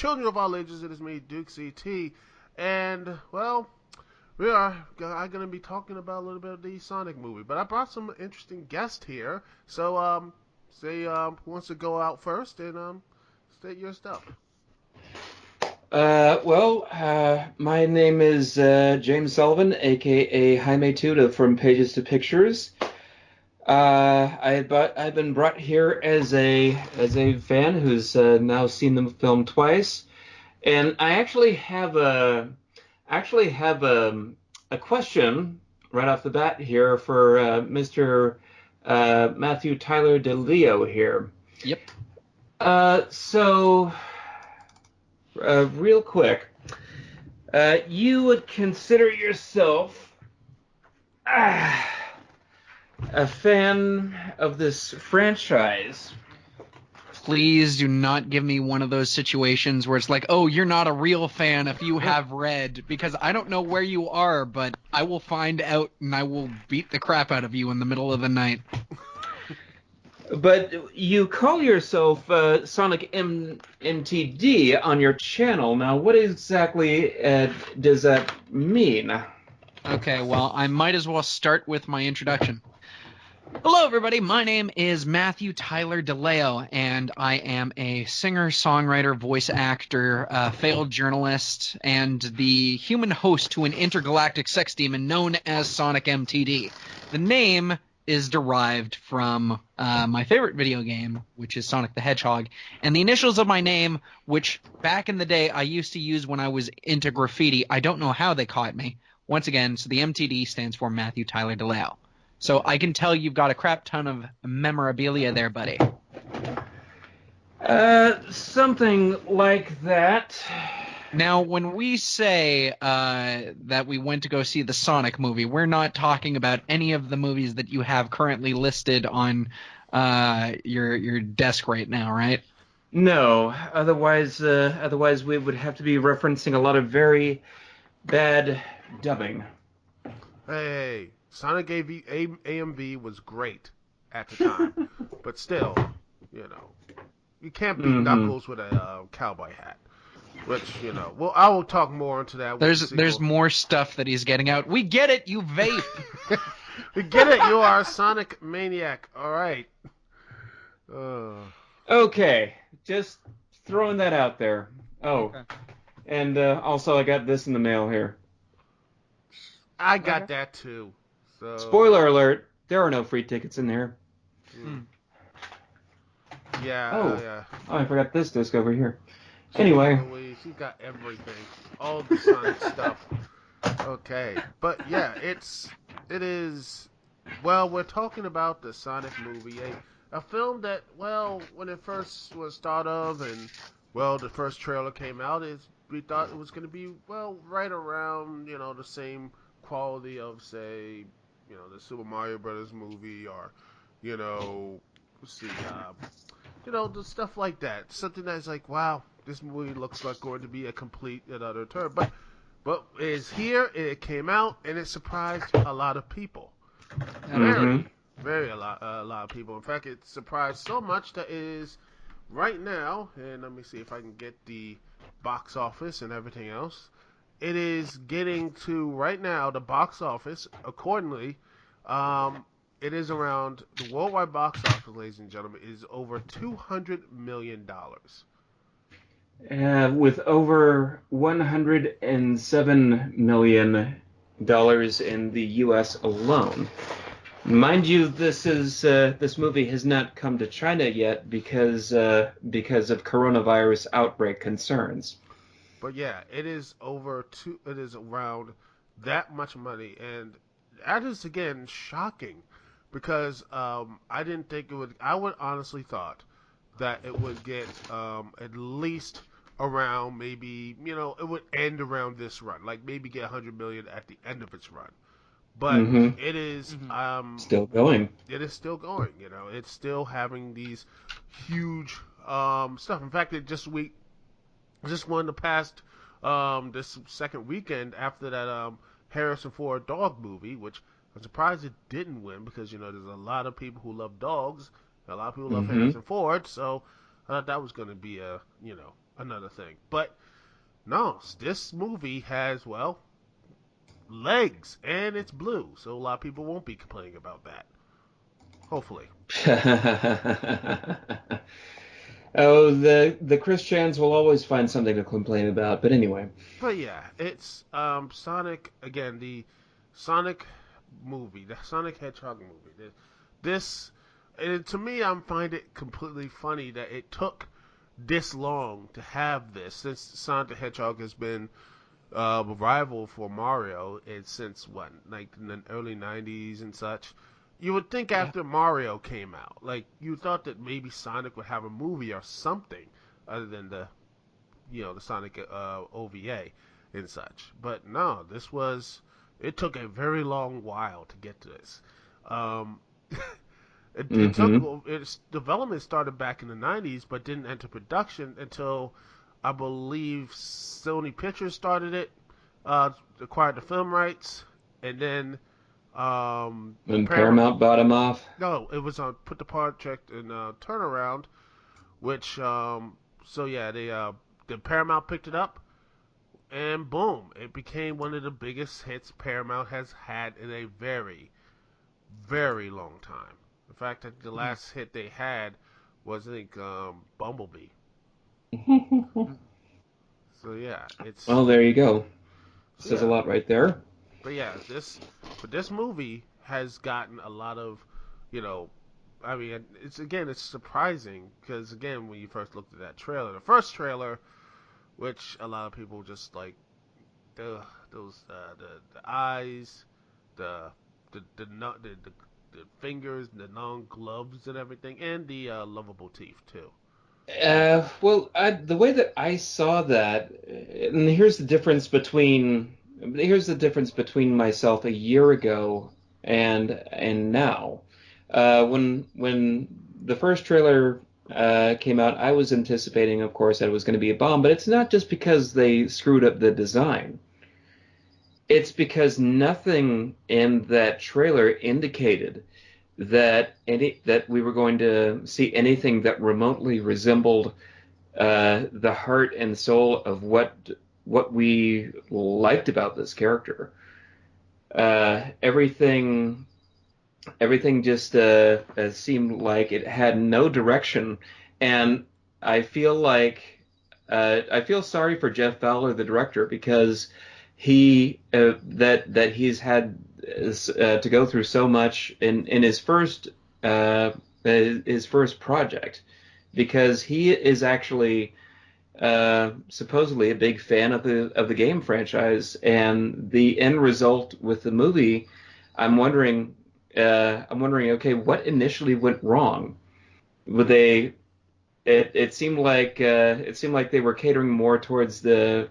Children of All Ages. It is me, Dukect, and well, we are going to be talking about a little bit of the Sonic movie. But I brought some interesting guests here. So, who wants to go out first and state your stuff? My name is James Sullivan, aka Jaimetud from Pages to Pictures. I've been brought here as a fan who's now seen the film twice, and I actually have a question right off the bat here for Mr. Matthew Tyler DeLeo here. Yep. Real quick, you would consider yourself a fan of this franchise? Please do not give me one of those situations where it's like, oh, you're not a real fan if you have read, because I don't know where you are, but I will find out and I will beat the crap out of you in the middle of the night. But you call yourself Sonic MTD on your channel. Now, what exactly does that mean? Okay, well, I might as well start with my introduction. Hello, everybody. My name is Matthew Tyler DeLeo, and I am a singer, songwriter, voice actor, failed journalist, and the human host to an intergalactic sex demon known as Sonic MTD. The name is derived from my favorite video game, which is Sonic the Hedgehog, and the initials of my name, which back in the day I used to use when I was into graffiti. I don't know how they caught me. Once again, so the MTD stands for Matthew Tyler DeLeo. So I can tell you've got a crap ton of memorabilia there, buddy. Something like that. Now, when we say that we went to go see the Sonic movie, we're not talking about any of the movies that you have currently listed on your desk right now, right? No, otherwise we would have to be referencing a lot of very bad dubbing. Hey, Sonic AMV was great at the time, but still, you can't beat Knuckles with a cowboy hat. Which, well, I will talk more into that. There's more stuff that he's getting out. We get it, you vape. We get it, you are a Sonic maniac. All right. Okay, just throwing that out there. Oh, okay. And also I got this in the mail here. I got that too. So... Spoiler alert, there are no free tickets in there. Yeah. Yeah. Oh, I forgot this disc over here. Anyway. He got everything. All the Sonic stuff. Okay. But yeah, it is, well, we're talking about the Sonic movie. A film that, well, when it first was thought of and, well, the first trailer came out, we thought it was going to be, well, right around, the same quality of, say, the Super Mario Brothers movie or, let's see, the stuff like that. Something that's like, wow, this movie looks like going to be a complete and utter turn. But it's here, it came out, and it surprised a lot of people. Very a lot of people. In fact, it surprised so much that it is right now, and let me see if I can get the box office and everything else. It is getting to, right now, the box office, accordingly, it is around, the worldwide box office, ladies and gentlemen, is over $200 million. With over $107 million in the U.S. alone. Mind you, this movie has not come to China yet because of coronavirus outbreak concerns. But yeah, it is around that much money, and that is again shocking because I didn't think it would. I would honestly thought that it would get at least around maybe it would end around this run, like maybe get 100 million at the end of its run. But it is still going. It is still going. It's still having these huge stuff. In fact, just won the past this second weekend after that Harrison Ford dog movie, which I'm surprised it didn't win because there's a lot of people who love dogs, a lot of people love Harrison Ford, so I thought that was going to be a another thing. But no, this movie has, well, legs, and it's blue, so a lot of people won't be complaining about that. Hopefully. Oh, the Christians will always find something to complain about. But anyway. But yeah, it's Sonic again, the Sonic movie, the Sonic Hedgehog movie. This, and to me, I find it completely funny that it took this long to have this, since Sonic the Hedgehog has been a rival for Mario and since what, like in the early '90s and such. You would think Yeah. after Mario came out, like you thought that maybe Sonic would have a movie or something other than the Sonic OVA and such. But no, this was it took a very long while to get to this. Um, it took Mm-hmm. its development started back in the '90s, but didn't enter production until I believe Sony Pictures started it, acquired the film rights, and then When Paramount. Paramount bought him off. No, it was on put the project in turnaround, which so yeah, the Paramount picked it up, and boom, it became one of the biggest hits Paramount has had in a very, very long time. In fact, I think the Mhm. last hit they had was, I think, Bumblebee. So yeah, it's Well, there you go. so Says a yeah, lot right there. but yeah, this movie has gotten a lot of, you know, I mean, it's surprising because again, when you first looked at that trailer, the first trailer, which a lot of people just like the those the eyes, the the fingers, the long gloves and everything, and the lovable teeth too. Well, the way that I saw that, and here's the difference between myself a year ago and now. When the first trailer came out, I was anticipating, of course, that it was going to be a bomb, but it's not just because they screwed up the design. It's because nothing in that trailer indicated that we were going to see anything that remotely resembled the heart and soul of what we liked about this character. Everything just seemed like it had no direction, and I feel like I feel sorry for Jeff Fowler, the director, because that he's had to go through so much in his first project, because he is actually supposedly a big fan of the game franchise, and the end result with the movie, I'm wondering, okay, what initially went wrong? Would they? It seemed like they were catering more towards with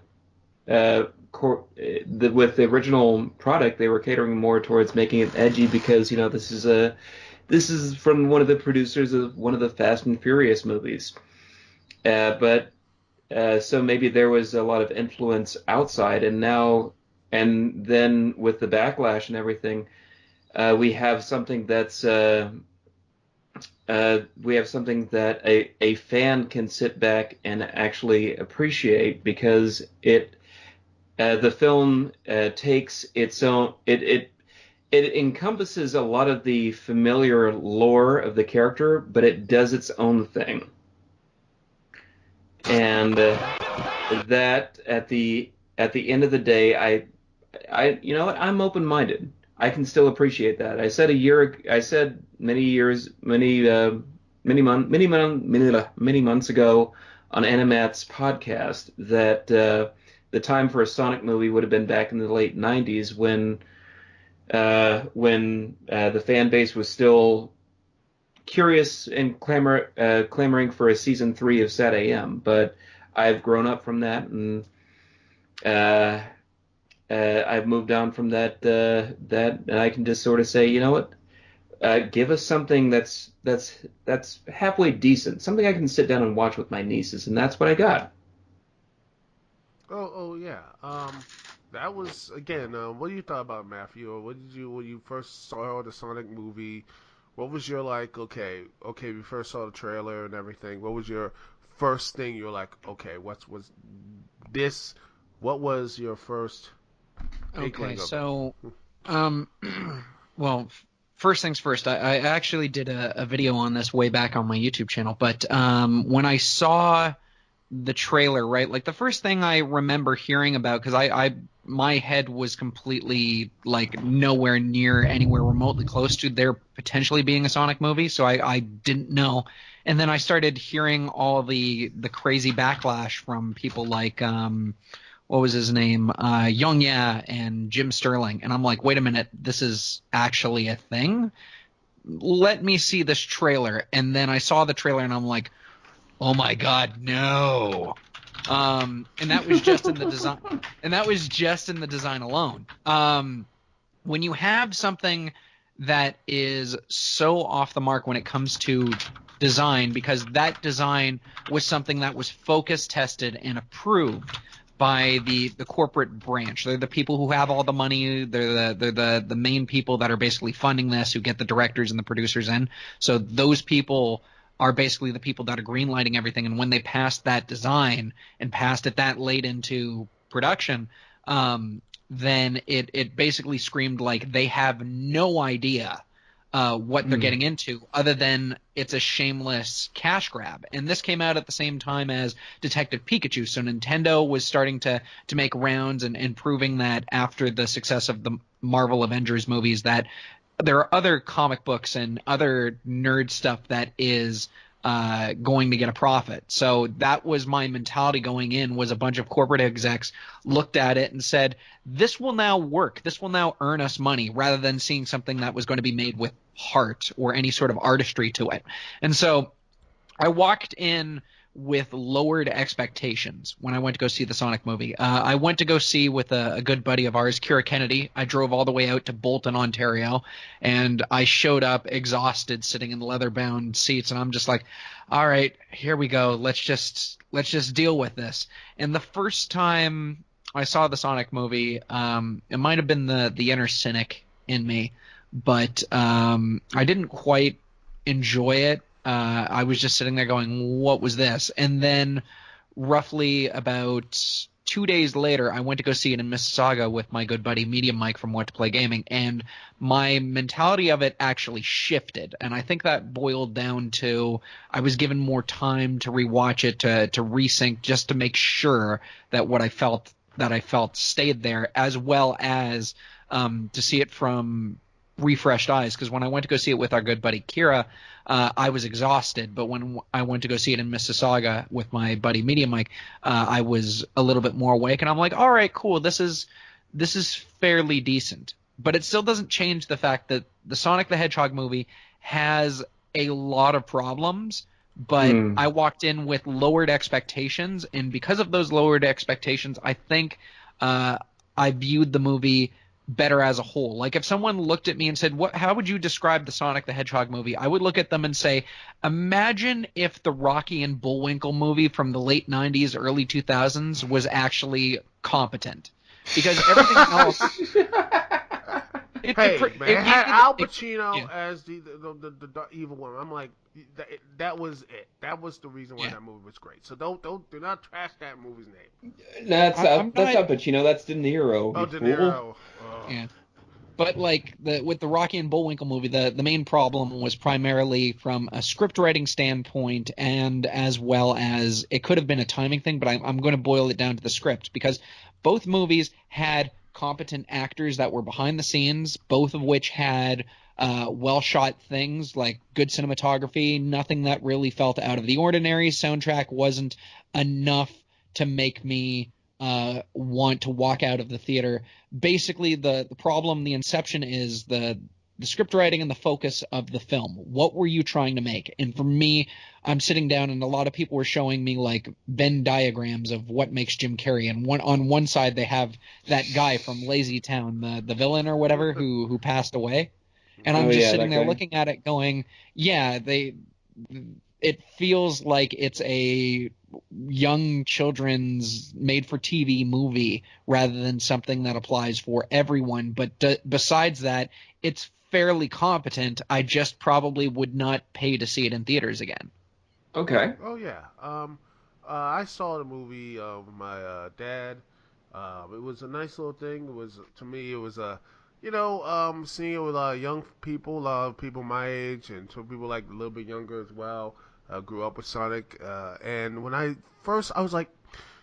the original product. They were catering more towards making it edgy because this is from one of the producers of one of the Fast and Furious movies. But So maybe there was a lot of influence outside, and then with the backlash and everything, we have something we have something that a fan can sit back and actually appreciate, because the film takes its own it encompasses a lot of the familiar lore of the character, but it does its own thing, and that at the end of the day, you know what, I'm open-minded. I can still appreciate that. I said many years, many months ago on Animat's podcast that the time for a Sonic movie would have been back in the late '90s when the fan base was still curious and clamoring for a season 3 of Sat AM. But I've grown up from that, and uh, I've moved on from and I can just sort of say, you know what? Give us something that's halfway decent, something I can sit down and watch with my nieces, and that's what I got. Oh yeah. That was again. What do you thought about Matthew? Or what did you when you first saw the Sonic movie? What was your like? Okay, we first saw the trailer and everything. What was your first thing you're like, okay, what was this? What was your first inkling Okay, of so, um, well, first things first, I actually did a video on this way back on my YouTube channel, but when I saw the trailer, right, like the first thing I remember hearing about, because my head was completely like nowhere near anywhere remotely close to there potentially being a Sonic movie, so I didn't know. And then I started hearing all the crazy backlash from people like what was his name? Young Ya and Jim Sterling. And I'm like, wait a minute, this is actually a thing? Let me see this trailer. And then I saw the trailer and I'm like, oh my God, no. And that was just in the design. And that was just in the design alone. When you have something that is so off the mark when it comes to design, because that design was something that was focus tested and approved by the corporate branch. They're the people who have all the money. They're the main people that are basically funding this, who get the directors and the producers in. So those people are basically the people that are greenlighting everything. And when they passed that design and passed it that late into production, then it basically screamed like they have no idea what they're getting into, other than it's a shameless cash grab. And this came out at the same time as Detective Pikachu, so Nintendo was starting to make rounds and proving that after the success of the Marvel Avengers movies that there are other comic books and other nerd stuff that is going to get a profit. So that was my mentality going in, was a bunch of corporate execs looked at it and said, this will now work. This will now earn us money, rather than seeing something that was going to be made with heart or any sort of artistry to it. And so I walked in with lowered expectations when I went to go see the Sonic movie. I went to go see with a good buddy of ours, Kira Kennedy. I drove all the way out to Bolton, Ontario, and I showed up exhausted, sitting in leather-bound seats, and I'm just like, all right, here we go. Let's just deal with this. And the first time I saw the Sonic movie, it might have been the inner cynic in me, but I didn't quite enjoy it. I was just sitting there going, what was this? And then roughly about 2 days later, I went to go see it in Mississauga with my good buddy Medium Mike from What to Play Gaming, and my mentality of it actually shifted. And I think that boiled down to I was given more time to rewatch it, to resync, just to make sure that what I felt stayed there, as well as to see it from refreshed eyes. Because when I went to go see it with our good buddy Kira, I was exhausted, but when I went to go see it in Mississauga with my buddy Medium Mike, I was a little bit more awake, and I'm like, all right, cool, this is fairly decent. But it still doesn't change the fact that the Sonic the Hedgehog movie has a lot of problems, but I walked in with lowered expectations, and because of those lowered expectations, I think I viewed the movie better as a whole. Like if someone looked at me and said, how would you describe the Sonic the Hedgehog movie? I would look at them and say, imagine if the Rocky and Bullwinkle movie from the late 90s, early 2000s was actually competent. Because everything else... It had Al Pacino as the evil one. I'm like, that was it. That was the reason why that movie was great. So do not trash that movie's name. That's Al Pacino. That's De Niro. Oh, De Niro. Oh. Yeah. But like with the Rocky and Bullwinkle movie, the main problem was primarily from a script writing standpoint, and as well as it could have been a timing thing, but I'm going to boil it down to the script, because both movies had competent actors that were behind the scenes, both of which had well shot things like good cinematography, nothing that really felt out of the ordinary. Soundtrack wasn't enough to make me want to walk out of the theater. Basically, the problem, the inception, is the script writing and the focus of the film. What were you trying to make? And for me, I'm sitting down and a lot of people were showing me like Venn diagrams of what makes Jim Carrey. And on one side they have that guy from Lazy Town, the villain or whatever, who passed away. And I'm just sitting there looking at it going, yeah, it feels like it's a young children's made-for-TV movie rather than something that applies for everyone. But besides that, it's fairly competent. I just probably would not pay to see it in theaters again. Okay. Oh yeah. I saw the movie with my dad. It was a nice little thing. It was to me. It was a, seeing it with young people, people my age, and some people like a little bit younger as well. Grew up with Sonic, and when I was like,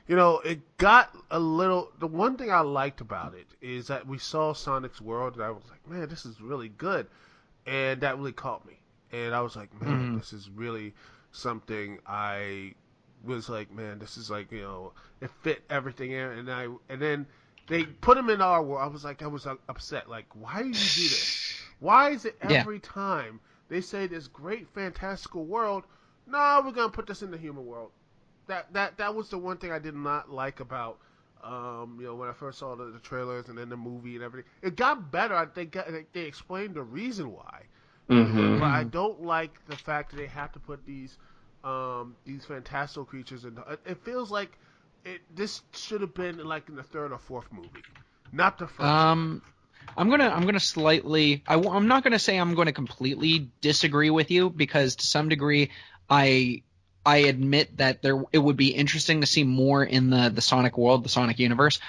it got a little. The one thing I liked about it is that we saw Sonic's world, and I was like, man, this is really good, and that really caught me. And I was like, man, Mhm. this is really something I was like, man, this is like, it fit everything in, and then they put him in our world. I was upset. Like, why do you do this? Why is it Yeah. every time they say this great fantastical world? No, we're gonna put this in the human world. That was the one thing I did not like about when I first saw the trailers and then the movie and everything. It got better. They explained the reason why they do it, Mm-hmm. but I Mhm. don't like the fact that they have to put these fantastical creatures in. It feels like this should have been like in the third or fourth movie, not the first one. Um, I'm gonna slightly. I'm not gonna say I'm going to completely disagree with you because to some degree, I I admit that it would be interesting to see more in the Sonic world, the Sonic universe.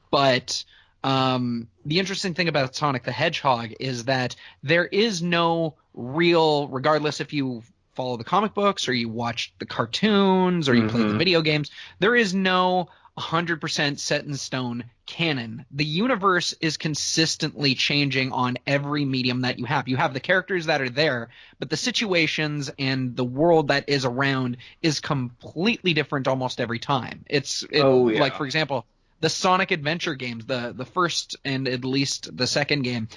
But the interesting thing about Sonic the Hedgehog is that there is no real, regardless if you follow the comic books or you watch the cartoons or you play the Mm-hmm. video games, there is no 100% set in stone canon. The universe is consistently changing on every medium that you have. You have the characters that are there, but the situations and the world that is around is completely different almost every time. Oh Like yeah. for example, the Sonic Adventure games, the first and at least the second game,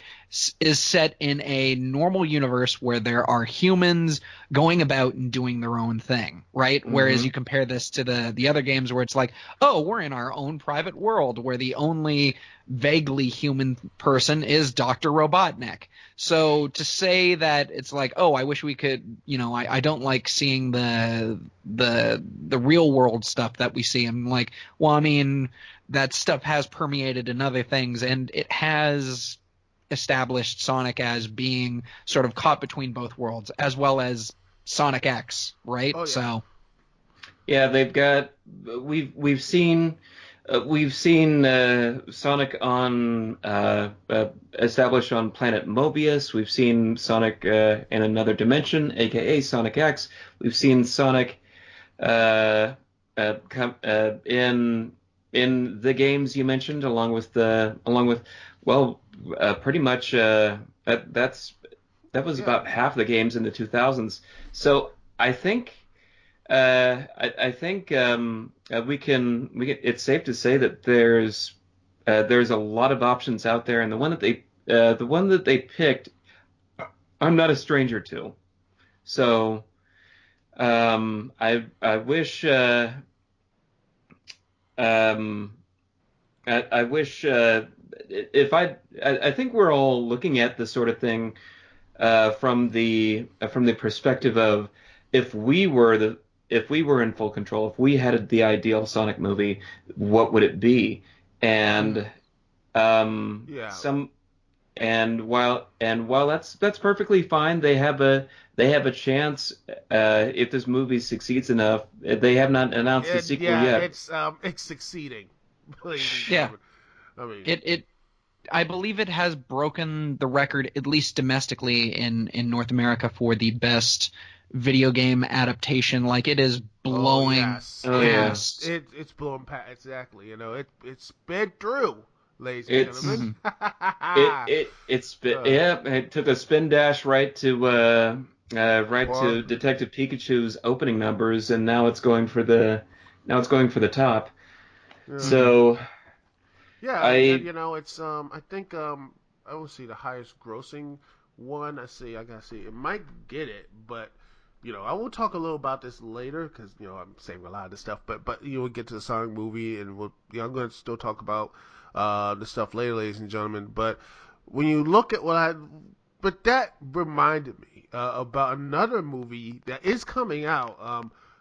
is set in a normal universe where there are humans going about and doing their own thing, right? Whereas Mm-hmm. you compare this to the other games where it's like, oh, we're in our own private world where the only vaguely human person is Dr. Robotnik. So to say that it's like, oh, I wish we could, I don't like seeing the real world stuff that we see. I'm like, well, I mean, that stuff has permeated in other things, and it has established Sonic as being sort of caught between both worlds, as well as Sonic X, right? Oh yeah, So, Yeah, they've got we've seen Sonic on established on planet Mobius. We've seen Sonic in another dimension, aka Sonic X. We've seen Sonic in the games you mentioned, along with well, pretty much that was yeah. about half the games in the 2000s. So I think. I think we can. It's safe to say that there's a lot of options out there, and the one that they picked, I'm not a stranger to. So I wish um, I wish if I think we're all looking at this sort of thing from the perspective of if we were the if we were in full control, if we had the ideal Sonic movie, what would it be? And Yeah, some and while that's perfectly fine, they have a chance if this movie succeeds enough. They have not announced the sequel yeah. yet. It's succeeding, ladies and yeah, gentlemen. I mean, it I believe it has broken the record, at least domestically in North America, for the best video game adaptation. Like it is oh blowing yes, Oh yeah, past. it's blowing past exactly. It's sped through, ladies and gentlemen. it's Mhm. uh, yeah, it took a spin dash right Poor, to Detective Pikachu's opening numbers, and now it's going for the top. yeah. Mhm. So Yeah, and I it's I think I will see the highest grossing one. I gotta see. It might get it, but I will talk a little about this later because I'm saving a lot of this stuff. But we'll get to the Sonic movie, and I'm going to still talk about the stuff later, ladies and gentlemen. But when you look at but that reminded me about another movie that is coming out.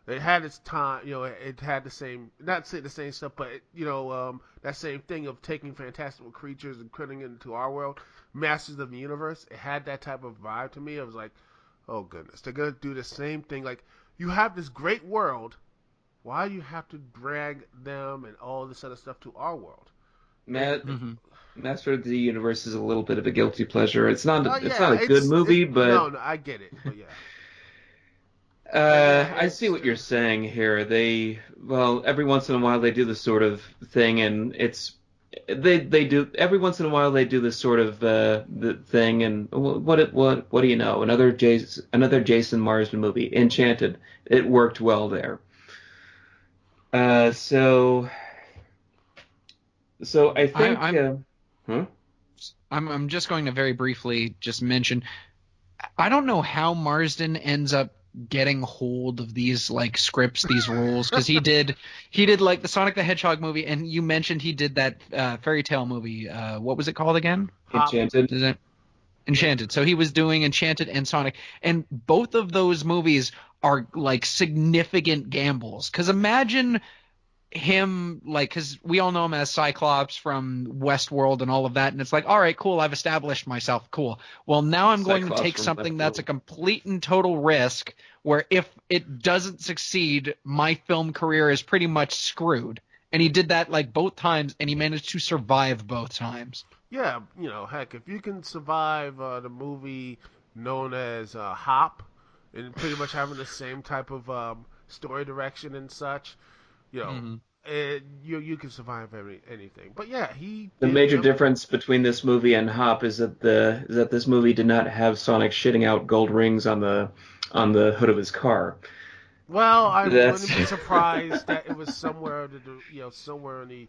It had its time, it had the same, not say the same stuff, but that same thing of taking fantastical creatures and putting it into our world. Masters of the Universe. It had that type of vibe to me. I was like, oh goodness, they're gonna do the same thing. Like you have this great world. Why do you have to drag them and all this other stuff to our world? Matt, Mm-hmm. Master of the Universe is a little bit of a guilty pleasure. Oh It's not yeah, a good it. movie, but No, I get it, but yeah, but yeah, I see what you're saying here. Well, every once in a while they do this sort of thing, and they do every once in a while they do this sort of the thing, and what do you know? Another Jason Marsden movie, Enchanted. It worked well there. Uh, so so I I, think, I'm huh? I'm just going to very briefly just mention. I don't know how Marsden ends up getting hold of these like scripts, these roles, because he did like the Sonic the Hedgehog movie, and you mentioned he did that fairy tale movie. What was it called again? Hop. Enchanted. Is it Enchanted? So he was doing Enchanted and Sonic, and both of those movies are like significant gambles. Because imagine him like, because we all know him as Cyclops from Westworld and all of that, and it's like, all right, cool, I've established myself, cool. Well, now I'm going to Cyclops take from something that's a Westworld. complete and total risk, where if it doesn't succeed, my film career is pretty much screwed. And he did that like both times, and he managed to survive both times. Yeah, heck, if you can survive the movie known as Hop, and pretty much having the same type of story direction and such, you know, Hmm. you can survive anything. But yeah, he The did major jump. difference between this movie and Hop is that this movie did not have Sonic shitting out gold rings on the hood of his car. Well, I That's wouldn't be surprised that it was somewhere somewhere in the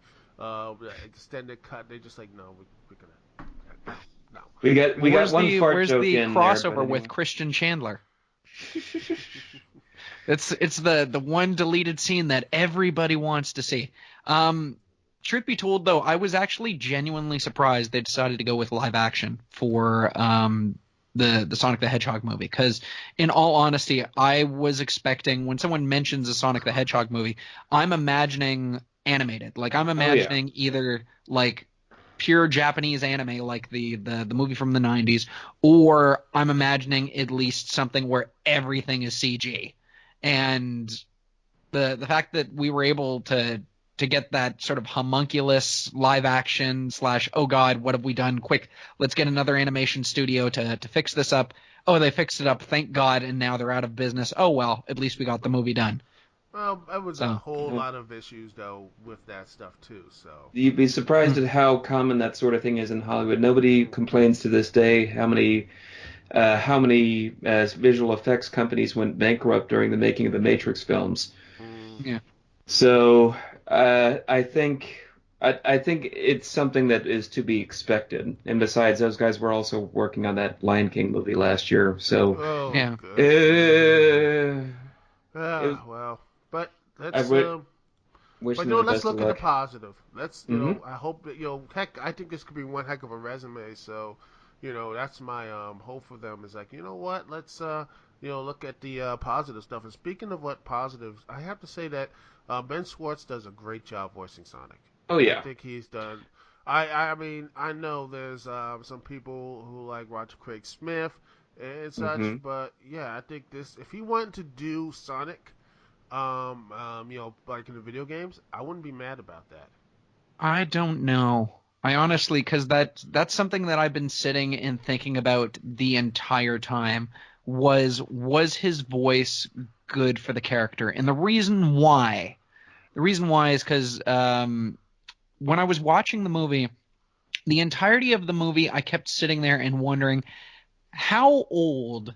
extended cut. They just like, no, we're gonna no, no. we got one fart Where's joke the in there, but crossover with anyway. Christian Chandler? It's the one deleted scene that everybody wants to see. Truth be told, though, I was actually genuinely surprised they decided to go with live action for the Sonic the Hedgehog movie. Because, in all honesty, I was expecting when someone mentions a Sonic the Hedgehog movie, I'm imagining animated. Like I'm Oh yeah. imagining either like pure Japanese anime, like the movie from the '90s, or I'm imagining at least something where everything is CG. And the fact that we were able to get that sort of homunculus live action slash, oh god, what have we done, quick, let's get another animation studio to fix this up. Oh, they fixed it up, thank god, and now they're out of business. Oh well, at least we got the movie done. Well, there was a So whole Well, lot of issues though with that stuff too. So you'd be surprised mm, at how common that sort of thing is in Hollywood. Nobody complains to this day how many visual effects companies went bankrupt during the making of the Matrix films. mm, yeah. So I think it's something that is to be expected. And besides, those guys were also working on that Lion King movie last year. So oh Yeah. good. uh, it, Well, but I let's would wish but them the let's best of look at the luck. positive. Let's Hmm. I hope that heck, I think this could be one heck of a resume. So that's my hope for them is like what, let's look at the positive stuff. And speaking of what positives, I have to say that Ben Schwartz does a great job voicing Sonic. Oh I yeah. think he's done. I mean I know there's some people who like Roger Craig Smith and such, Hmm. but yeah, I think this if he wanted to do Sonic like in the video games, I wouldn't be mad about that. I don't know. I honestly, because that's something that I've been sitting and thinking about the entire time. Was his voice good for the character? And the reason why is because when I was watching the movie, the entirety of the movie, I kept sitting there and wondering how old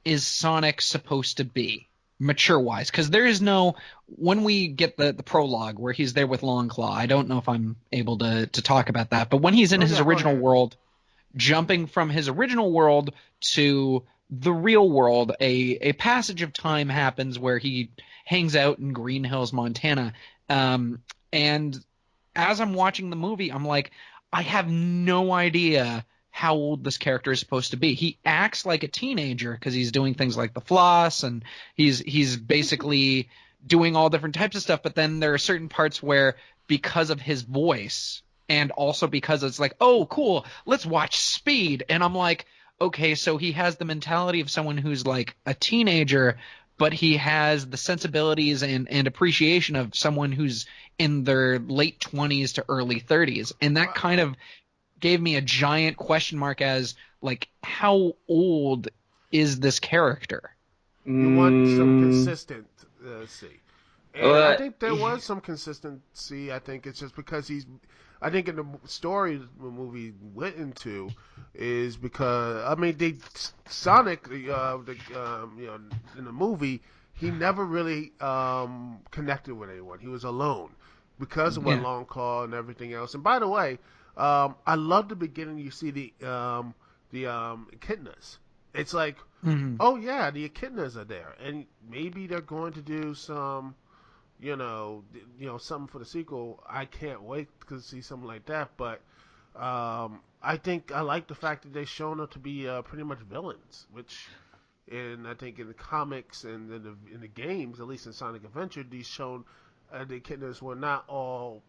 is Sonic supposed to be, mature wise? Because there is no, when we get the prologue where he's there with Longclaw, I don't know if I'm able to talk about that, but when he's in Oh his yeah, go original ahead. world, jumping from his original world to the real world, a passage of time happens where he hangs out in Green Hills, Montana. And as I'm watching the movie, I'm like, I have no idea how old this character is supposed to be. He acts like a teenager because he's doing things like the floss, and he's basically doing all different types of stuff. But then there are certain parts where, because of his voice, and also because it's like, oh, cool, let's watch Speed, and I'm like, okay, so he has the mentality of someone who's like a teenager, but he has the sensibilities and appreciation of someone who's in their late 20s to early 30s. And that kind of gave me a giant question mark as, like, how old is this character? You want some Mm, consistency. And I uh, think there was some consistency. I think it's just because I think in the story the movie went into is because I mean Sonic, in the movie he never really connected with anyone. He was alone because of what Yeah. Long Claw and everything else. And by the way, I love the beginning. You see the echidnas. It's like, Mhm. oh yeah, the echidnas are there, and maybe they're going to do some, something for the sequel. I can't wait to see something like that. But I think I like the fact that they shown them to be pretty much villains, which, and I think in the comics and in the games, at least in Sonic Adventure, these shown the echidnas were not all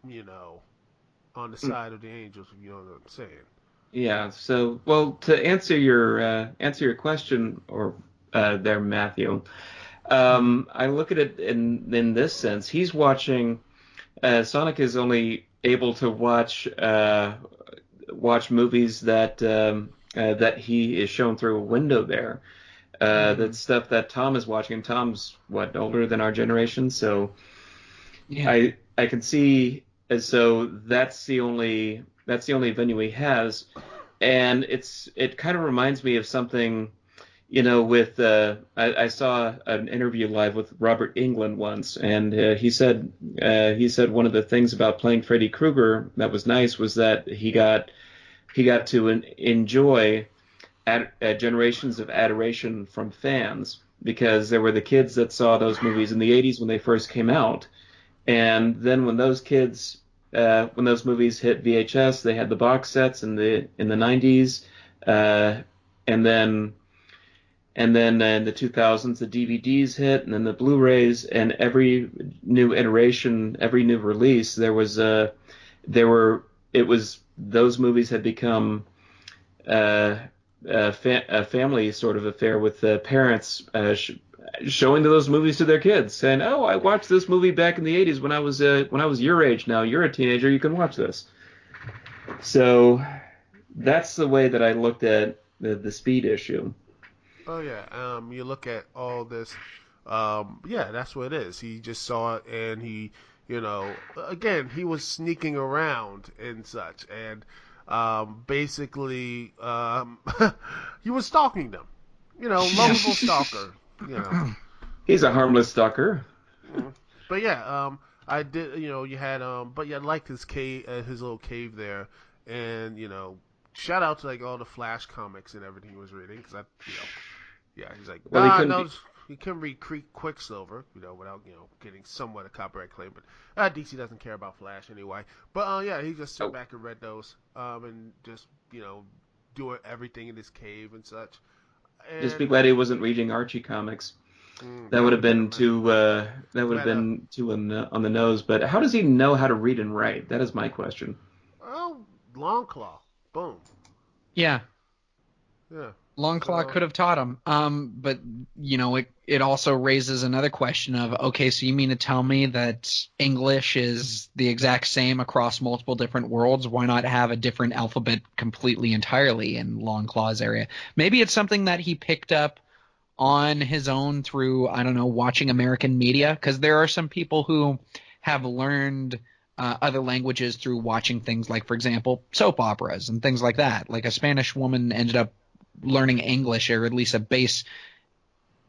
on the side of the angels. If you know what I'm saying. yeah. So, well, to answer your question, or there, Matthew, I look at it in this sense. He's watching. Sonic is only able to watch movies that he is shown through a window there. That's Mhm. stuff that Tom is watching. And Tom's what, older than our generation, so Yeah. I can see. So that's the only venue he has, and it kind of reminds me of something. With I saw an interview live with Robert Englund once, and he said one of the things about playing Freddy Krueger that was nice was that he got to enjoy generations of adoration from fans, because there were the kids that saw those movies in the 80s when they first came out, and then when those movies hit VHS, they had the box sets in the 90s, and then in the 2000s, the DVDs hit, and then the Blu-rays, and every new iteration, every new release, there were, it was, those movies had become uh, a family sort of affair, with the parents showing those movies to their kids, saying, "Oh, I watched this movie back in the 80s when I was your age. Now you're a teenager, you can watch this." So that's the way that I looked at the speed issue. Oh yeah. You look at all this. Yeah, that's what it is. He just saw it, and again, he was sneaking around and such, and basically, he was stalking them. Yeah. Lovable stalker. You know. He's a harmless stalker. Mm. But yeah, I did. You had but yeah, I liked his cave, his little cave there, and shout out to like all the Flash comics and everything he was reading, because yeah, he's like, Well, he nah, couldn't no, be. you can read Quicksilver, without getting somewhat a copyright claim, but DC doesn't care about Flash anyway. But yeah, he just sit Oh, back and read those, and just doing everything in his cave and such, just be and glad he wasn't reading Archie comics. That that would would have have been a been mess. too. That would have Meta. been too on the nose. But how does he know how to read and write? That is my question. Oh, Long Claw, boom, Yeah. yeah. Longclaw So could have taught him. But it also raises another question of, okay, so you mean to tell me that English is the exact same across multiple different worlds? Why not have a different alphabet completely entirely in Longclaw's area? Maybe it's something that he picked up on his own through, I don't know, watching American media, because there are some people who have learned other languages through watching things like, for example, soap operas and things like that. Like a Spanish woman ended up learning English, or at least a base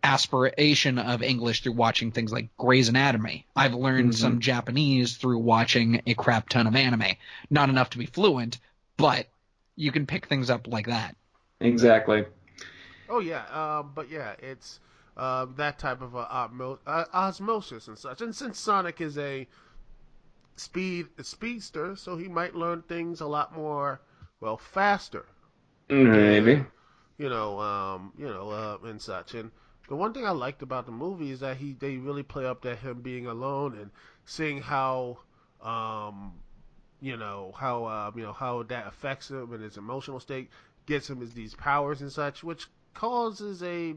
aspiration of English, through watching things like Grey's Anatomy. I've learned Hmm. some Japanese through watching a crap ton of anime. Not enough to be fluent, but you can pick things up like that. Exactly. oh yeah, but yeah, it's that type of osmosis and such. And since Sonic is a speedster, so he might learn things a lot more, well, faster, Maybe. and and such. And the one thing I liked about the movie is that they really play up that him being alone and seeing how um how that affects him and his emotional state, gets him these powers and such, which causes a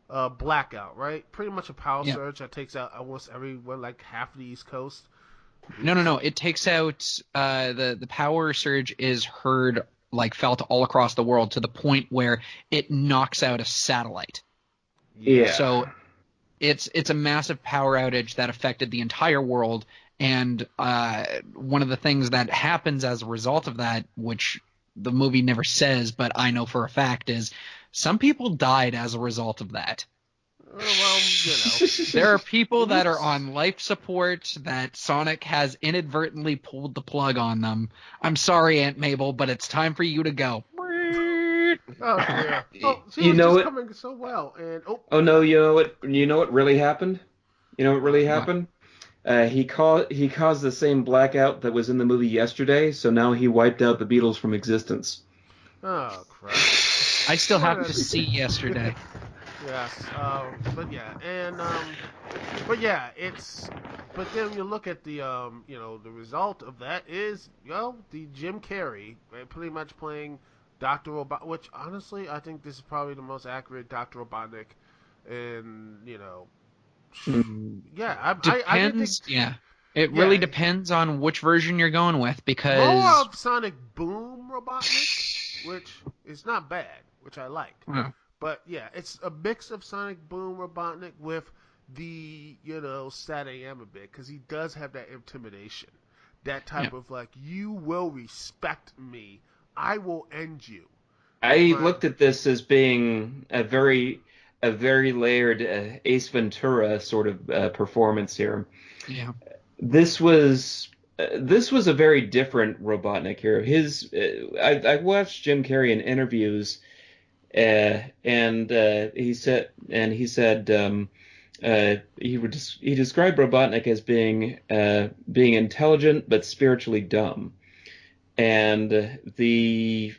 blackout, right? Pretty much a power Yeah. surge that takes out almost everyone, like half of the East Coast. No. It takes out the power surge is heard like felt all across the world to the point where it knocks out a satellite. Yeah. Yeah. So it's a massive power outage that affected the entire world. And one of the things that happens as a result of that, which the movie never says, but I know for a fact, is some people died as a result of that. Well, There are people that are Oops. on life support that Sonic has inadvertently pulled the plug on them. I'm sorry, Aunt Mabel, but it's time for you to go. Oh dear. Oh, she You was know just what? coming so well, and oh, Oh no, you know what? You know what really happened? You know what really what? What? happened? He caused the same blackout that was in the movie yesterday, so now he wiped out the Beatles from existence. Oh crap. I still What have a to see yesterday. yes. But yeah, and but yeah, it's. But then you look at the the result of that is the Jim Carrey pretty much playing Doctor Robot, which honestly I think this is probably the most accurate Doctor Robotnik, and Mm. yeah, I didn't think Depends. Yeah. It really yeah depends on which version you're going with more because of Sonic Boom Robotnik, which is not bad, which I liked. well, But yeah, it's a mix of Sonic Boom Robotnik with the Sat AM a bit because he does have that intimidation, that yeah. type of like you will respect me, I will end you with I my looked at this as being a very layered Ace Ventura sort of performance here. Yeah. This was this was a very different Robotnik here. I watched Jim Carrey in interviews, and he said he described Robotnik as being intelligent but spiritually dumb, and the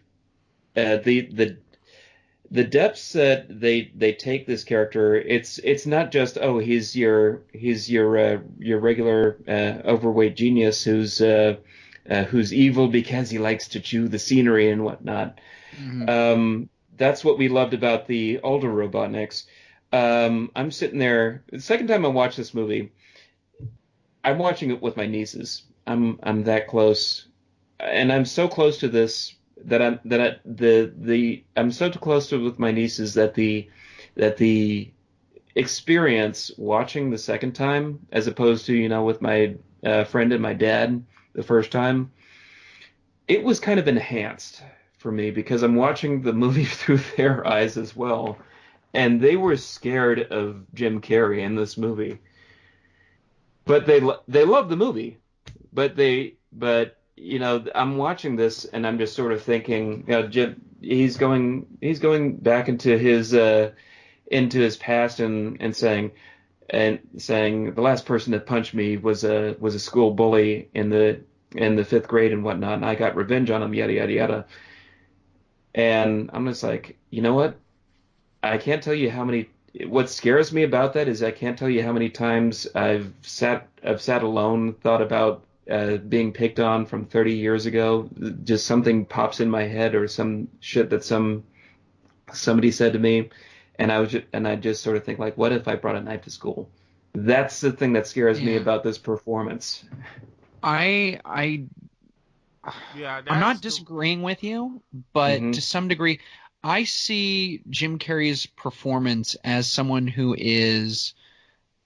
the depths that they take this character, it's not just, oh, he's your regular overweight genius who's evil because he likes to chew the scenery and whatnot. Hmm. That's what we loved about the older Robotniks. I'm sitting there the second time I watched this movie. I'm watching it with my nieces. I'm that close, and I'm so close to this that I'm so close to it with my nieces that the experience watching the second time, as opposed to with my friend and my dad the first time, it was kind of enhanced for me because I'm watching the movie through their eyes as well, and they were scared of Jim Carrey in this movie, but they love the movie. But I'm watching this and I'm just sort of thinking, Jim, he's going back into his past and saying the last person that punched me was a school bully in the fifth grade and whatnot, and I got revenge on him, yada yada yada. And I'm just like, you know what? I can't tell you how many. What scares me about that is I can't tell you how many times I've sat alone, thought about being picked on from 30 years ago. Just something pops in my head or some shit that somebody said to me, and I just sort of think like, what if I brought a knife to school? That's the thing that scares me Yeah. about this performance. I yeah I'm that's not the disagreeing with you, but Hmm. to some degree, I see Jim Carrey's performance as someone who is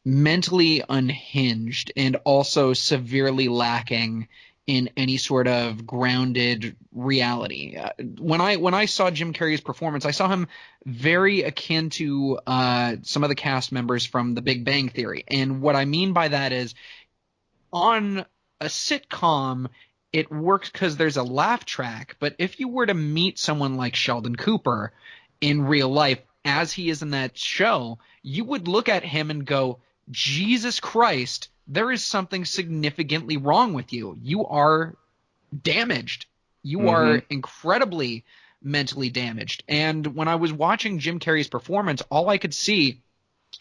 mentally unhinged and also severely lacking in any sort of grounded reality. When I saw Jim Carrey's performance, I saw him very akin to some of the cast members from The Big Bang Theory. And what I mean by that is on a sitcom, it works because there's a laugh track. But if you were to meet someone like Sheldon Cooper in real life, as he is in that show, you would look at him and go, Jesus Christ, there is something significantly wrong with you. You are damaged. You are Hmm. incredibly mentally damaged. And when I was watching Jim Carrey's performance, all I could see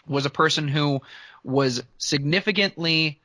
was a person who was significantly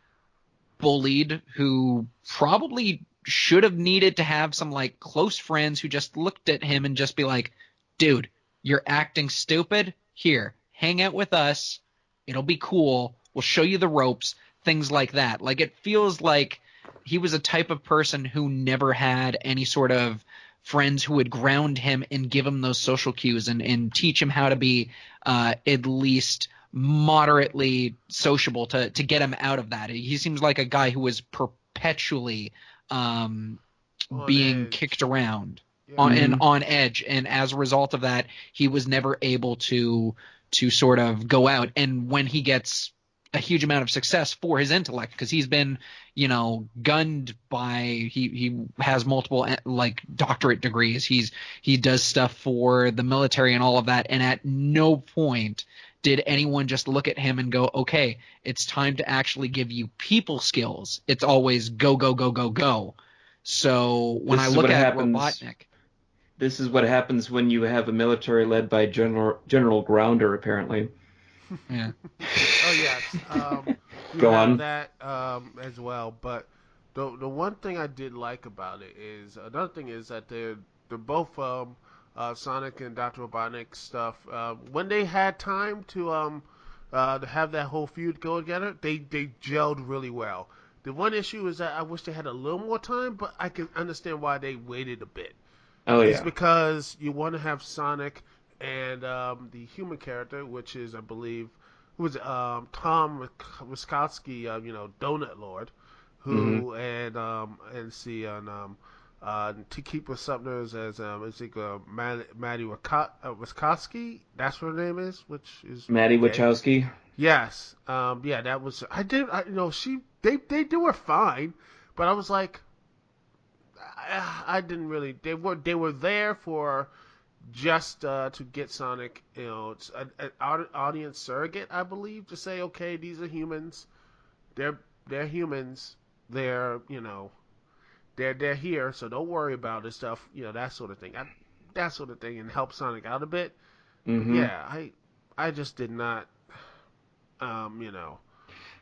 bullied, who probably should have needed to have some like close friends who just looked at him and just be like, dude, you're acting stupid. Here, hang out with us. It'll be cool. We'll show you the ropes, things like that. Like, it feels like he was a type of person who never had any sort of friends who would ground him and give him those social cues and teach him how to be at least moderately sociable to get him out of that. He seems like a guy who was perpetually being edge. kicked around Yeah. and on edge, and as a result of that, he was never able to sort of go out. And when he gets a huge amount of success for his intellect, because he's been, gunned by, he has multiple like doctorate degrees. He does stuff for the military and all of that, and at no point did anyone just look at him and go, okay, it's time to actually give you people skills. It's always go, go, go, go, go. So when I look at Robotnik, this is what happens when you have a military led by General Grounder, apparently. Yeah. Oh yes. You Go have on. that as well, but the one thing I did like about it is another thing is that they're both Sonic and Dr. Robotnik stuff. When they had time to have that whole feud go together, they gelled really well. The one issue is that I wish they had a little more time, but I can understand why they waited a bit. Oh It's yeah. because you want to have Sonic and the human character, which is, I believe, who was it? Tom Wiskowski, Donut Lord, who and see on to keep us Sumner's as I think Maddie Wiskowski. That's what her name is, which is Maddie okay. Wachowski. Yes, yeah, that was they do her fine, but I was like, I didn't really. They were there for just to get Sonic. It's an audience surrogate, I believe, to say, okay, these are humans. They're humans. They're they're here, so don't worry about this stuff. That sort of thing. That sort of thing, and help Sonic out a bit. But yeah, I just did not.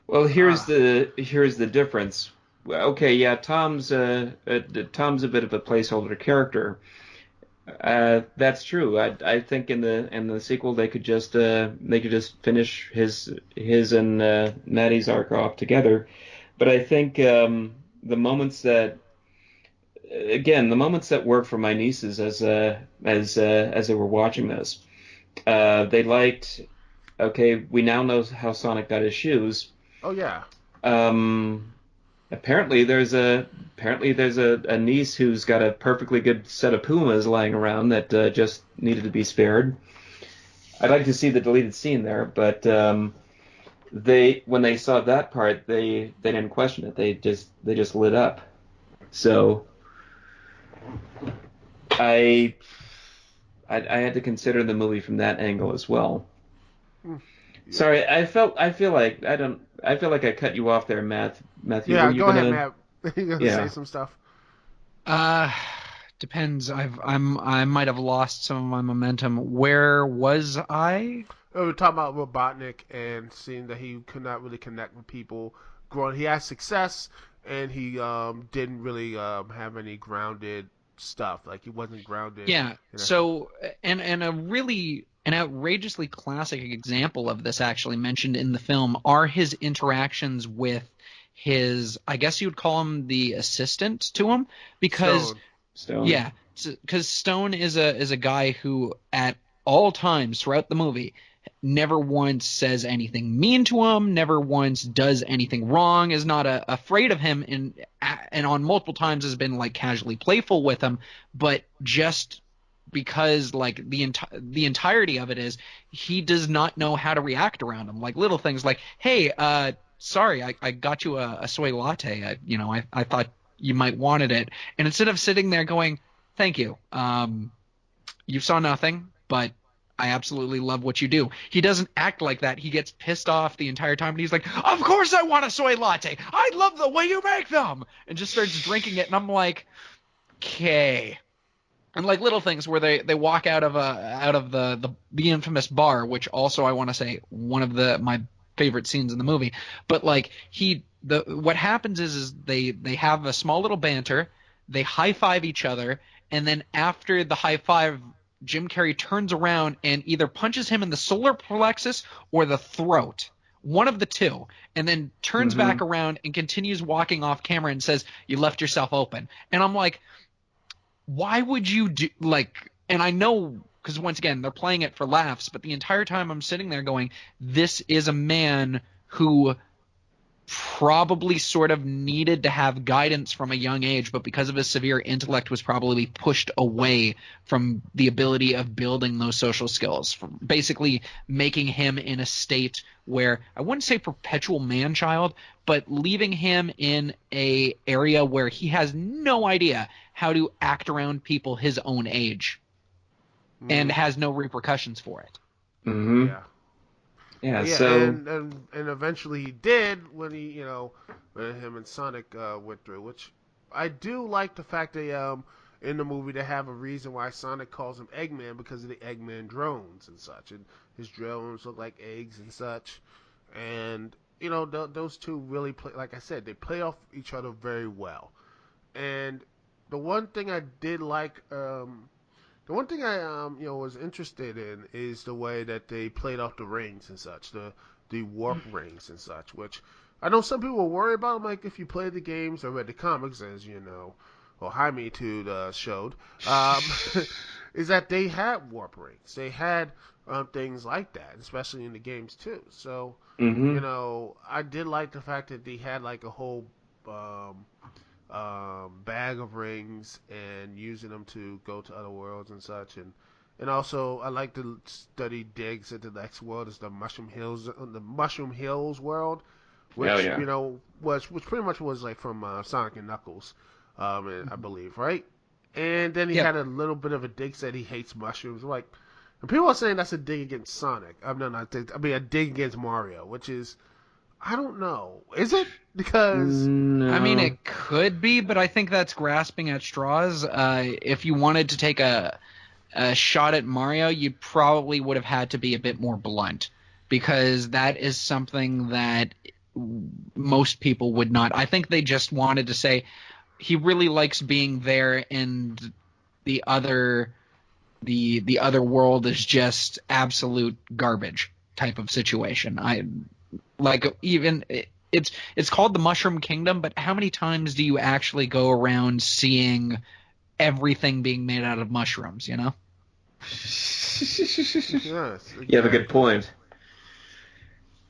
Well, here's the difference. Well, okay, yeah, Tom's a bit of a placeholder character. That's true. I think in the sequel they could just finish his and Maddie's arc off together. But I think the moments that work for my nieces as they were watching this, they liked. Okay, we now know how Sonic got his shoes. Oh yeah. Apparently there's a niece who's got a perfectly good set of Pumas lying around that just needed to be spared. I'd like to see the deleted scene there, but when they saw that part, they didn't question it. They just lit up. So I had to consider the movie from that angle as well. Yeah. Sorry, I feel like I cut you off there, Matthew. Yeah, Were you go gonna... ahead, Matt. You gonna say some stuff? Depends. I might have lost some of my momentum. Where was I? We're talking about Robotnik and seeing that he could not really connect with people. He had success, and he didn't really have any grounded stuff. Like, he wasn't grounded. Yeah. So, and an outrageously classic example of this, actually mentioned in the film, are his interactions with his, I guess you would call him the assistant to him, because Stone. Yeah, because Stone is a guy who at all times throughout the movie never once says anything mean to him, never once does anything wrong, is not afraid of him, and on multiple times has been like casually playful with him, but just because like the entirety of it is he does not know how to react around him. Like little things like, hey, sorry, I got you a soy latte. I thought you might wanted it. And instead of sitting there going, thank you, you saw nothing, but I absolutely love what you do. He doesn't act like that. He gets pissed off the entire time, and he's like, of course I want a soy latte. I love the way you make them. And just starts drinking it. And I'm like, okay. And like little things where they walk out of the infamous bar, which also I want to say one of my favorite scenes in the movie. But like what happens is they have a small little banter, they high five each other, and then after the high five Jim Carrey turns around and either punches him in the solar plexus or the throat, one of the two, and then turns back around and continues walking off camera and says, "You left yourself open." And I'm like, why would you do like? And I know, because once again they're playing it for laughs, but the entire time I'm sitting there going, this is a man who probably sort of needed to have guidance from a young age, but because of his severe intellect was probably pushed away from the ability of building those social skills, basically making him in a state where I wouldn't say perpetual man-child, but leaving him in a area where he has no idea how to act around people his own age and has no repercussions for it. Yeah. Yeah, Yeah, so and eventually he did when when him and Sonic went through, which I do like the fact that in the movie they have a reason why Sonic calls him Eggman because of the Eggman drones and such, and his drones look like eggs and such, and those two really play, like I said, they play off each other very well, and the one thing I did like. The one thing I was interested in is the way that they played off the rings and such, the warp rings and such, which I know some people worry about. Like if you play the games or read the comics, as you know, or Jaimetud showed, is that they had warp rings. They had things like that, especially in the games too. So I did like the fact that they had like a whole bag of rings and using them to go to other worlds and such, and also I like to study digs at the next world is the Mushroom Hills world, which which pretty much was like from Sonic and Knuckles, I believe, right? And then he had a little bit of a dig, said he hates mushrooms, like, and people are saying that's a dig against Sonic. I mean a dig against Mario, which is, I don't know. Is it? Because I mean, it could be, but I think that's grasping at straws. If you wanted to take a shot at Mario, you probably would have had to be a bit more blunt, because that is something that most people would not. I think they just wanted to say he really likes being there, and the other world is just absolute garbage type of situation. It's called the Mushroom Kingdom, but how many times do you actually go around seeing everything being made out of mushrooms, you know? yes, exactly. you have a good point.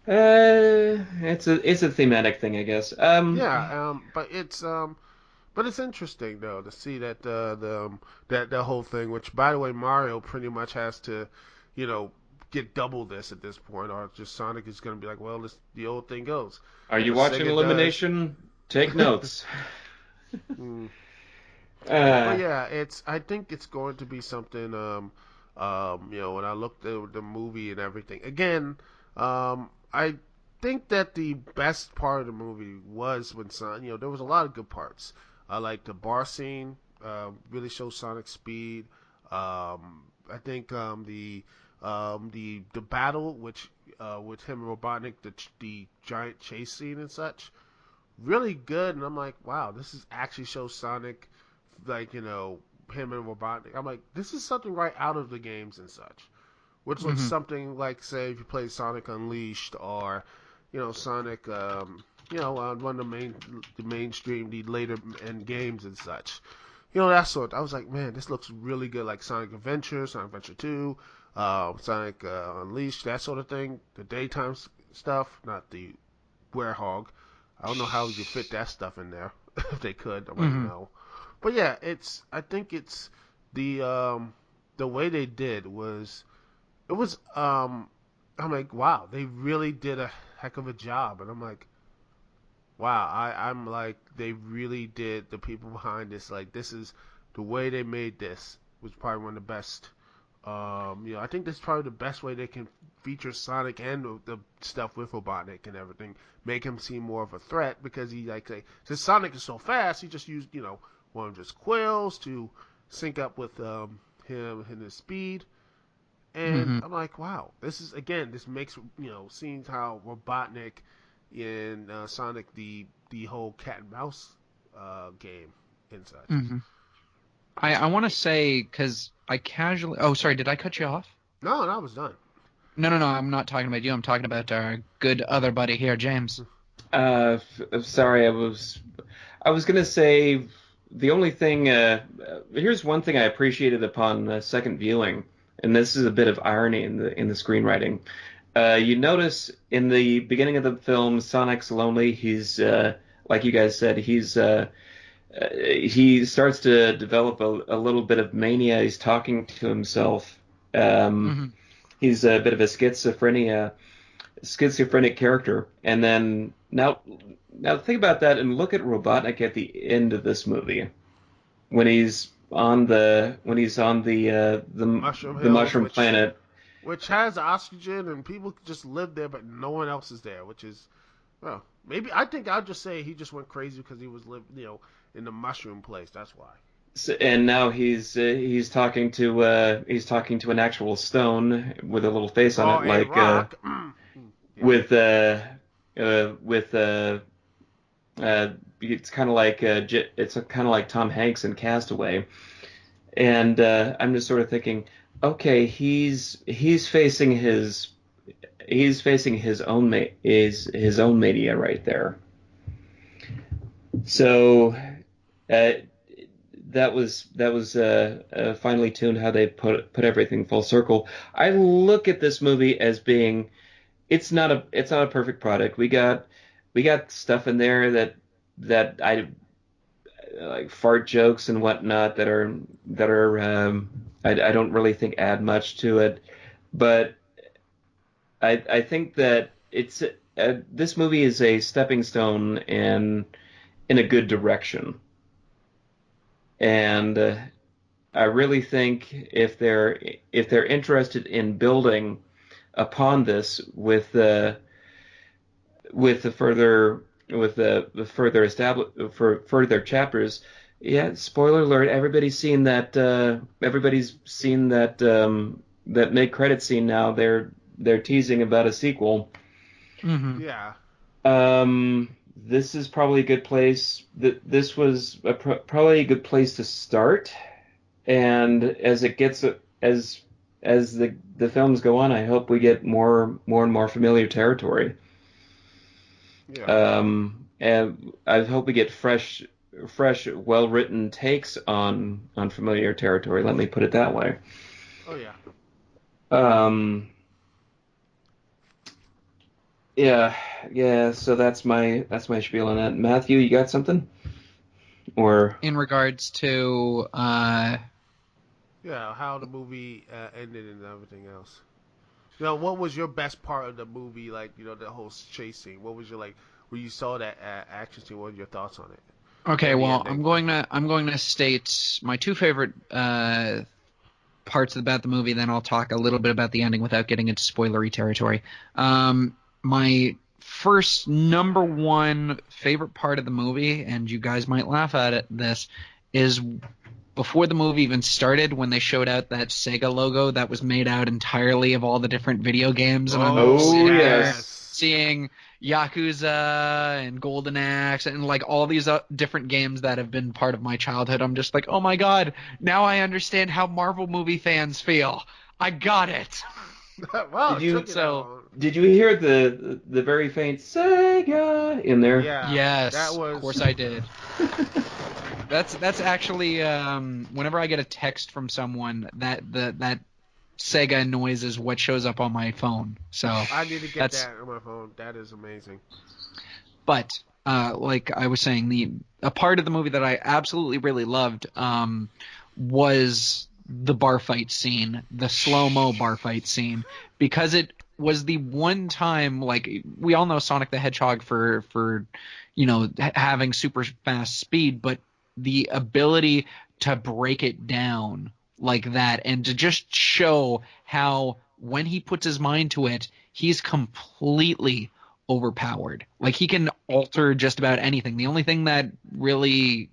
It's a thematic thing, I guess. But it's interesting though to see that that whole thing. Which, by the way, Mario pretty much has to, you know, get double this at this point, or just Sonic is going to be like, well, the old thing goes. Are you What watching Sega Elimination? Take notes. But yeah, I think it's going to be something. When I looked at the movie and everything again, I think that the best part of the movie was when there was a lot of good parts. I like the bar scene. Really shows Sonic's speed. I think the battle, which with him and Robotnik, the giant chase scene and such, really good. And I'm like, wow, this is actually shows Sonic, like, him and Robotnik. I'm like, this is something right out of the games and such. Which looks something like, say, if you play Sonic Unleashed or, Sonic, one of the mainstream, the later end games and such. That sort. I was like, man, this looks really good, like Sonic Adventure, Sonic Adventure 2, Sonic Unleashed, that sort of thing. The daytime stuff, not the Werehog. I don't know how you fit that stuff in there. If they could, I wouldn't know. But yeah, I think it's the way they did was, it was, I'm like, wow, they really did a heck of a job. And I'm like, wow, I'm like, they really did, the people behind this, like, this is the way they made this was probably one of the best. I think that's probably the best way they can feature Sonic and the stuff with Robotnik and everything, make him seem more of a threat, because he, like, since Sonic is so fast, he just used, one of his quills to sync up with him and his speed. And I'm like, wow, this makes, seeing how Robotnik in Sonic, the whole cat and mouse game and such. I want to say, because I casually. Oh, sorry. Did I cut you off? No, that was done. No, no, no. I'm not talking about you. I'm talking about our good other buddy here, James. Sorry, I was gonna say the only thing. Here's one thing I appreciated upon second viewing, and this is a bit of irony in the screenwriting. You notice in the beginning of the film, Sonic's lonely. He's like you guys said, he starts to develop a little bit of mania. He's talking to himself. Um, Hmm. he's a bit of a schizophrenic character. And then now think about that and look at Robotnik at the end of this movie when he's on Mushroom the Hills, mushroom planet. which has oxygen and people just live there, but no one else is there, which is, well, maybe I think I'll just say he just went crazy because he was in the mushroom place. That's why. And now he's talking to an actual stone with a little face on Or it, a like rock. Yeah. with it's kind of like it's kind of like Tom Hanks in Castaway, and I'm just sort of thinking, okay, he's facing his own mania right there. So uh, that was finely tuned how they put everything full circle. I look at this movie as being it's not a perfect product. We got stuff in there that I like fart jokes and whatnot that are I don't really think add much to it, but I think that this movie is a stepping stone in a good direction, and I really think if they're interested in building upon this with the further for further chapters. Yeah, spoiler alert, everybody's seen that mid credit scene now. They're teasing about a sequel. Hmm. Yeah. This is probably a good place. This was probably a good place to start, and as it gets as the films go on, I hope we get more and more familiar territory. Yeah. And I hope we get fresh, well written takes on familiar territory. Let me put it that way. Oh yeah. Um, yeah, yeah. So that's my spiel on that. Matthew, you got something? Or In regards to, Yeah. How the movie ended and everything else. What was your best part of the movie? Like, the whole chase scene. What was your like when you saw that action scene? What were your thoughts on it okay, and the well, ending? I'm going to state my two favorite parts about the movie. Then I'll talk a little bit about the ending without getting into spoilery territory. My first number one favorite part of the movie, and you guys might laugh at this, is before the movie even started when they showed out that Sega logo that was made out entirely of all the different video games, and I'm Oh oh sitting there yes, yes. seeing Yakuza and Golden Axe and like all these different games that have been part of my childhood. I'm just like, oh my god, now I understand how Marvel movie fans feel. I got it. Well, did it you took it that So long. did you hear the very faint Sega in there? Yeah, that yes, of was. course I did. That's actually whenever I get a text from someone that Sega noise is what shows up on my phone. So I need to get that's that on my phone. That is amazing. but like I was saying, a part of the movie that I absolutely really loved was the bar fight scene, the slow-mo bar fight scene, because it was the one time, like we all know Sonic the Hedgehog for having super fast speed, but the ability to break it down like that and to just show how when he puts his mind to it, he's completely overpowered. Like he can alter just about anything. The only thing that really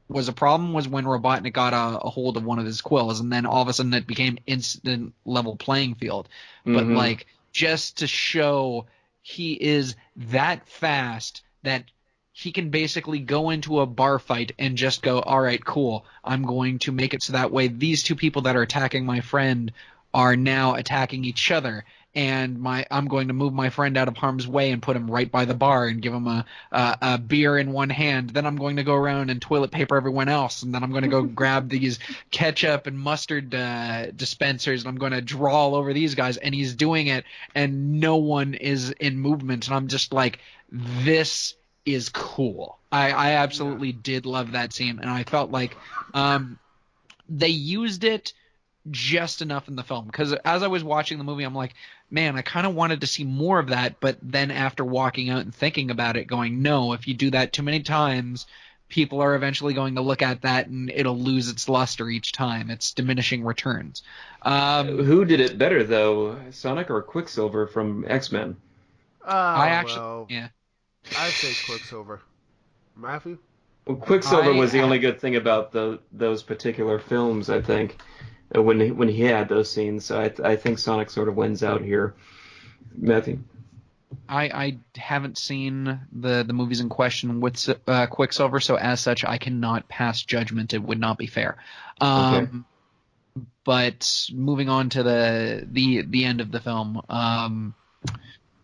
was a problem was when Robotnik got a hold of one of his quills, and then all of a sudden it became instant level playing field. But Mm-hmm. like just to show he is that fast that he can basically go into a bar fight and just go, all right, cool. I'm going to make it so that way these two people that are attacking my friend are now attacking each other. And I'm going to move my friend out of harm's way and put him right by the bar and give him a beer in one hand. Then I'm going to go around and toilet paper everyone else. And then I'm going to go grab these ketchup and mustard dispensers, and I'm going to draw all over these guys. And he's doing it, and no one is in movement. And I'm just like, this is cool. I absolutely did love that scene, and I felt like they used it just enough in the film, because as I was watching the movie, I'm like, man, I kind of wanted to see more of that. But then after walking out and thinking about it, going, no, if you do that too many times, people are eventually going to look at that and it'll lose its luster each time. It's diminishing returns. Who did it better, though, Sonic or Quicksilver from X-Men? I actually, Well, yeah. I'd say Quicksilver. Matthew? Well, Quicksilver was the only good thing about those particular films, I think, when he had those scenes. So I think Sonic sort of wins out here. Matthew? I haven't seen the movies in question with Quicksilver, so as such, I cannot pass judgment. It would not be fair. Okay. But moving on to the end of the film,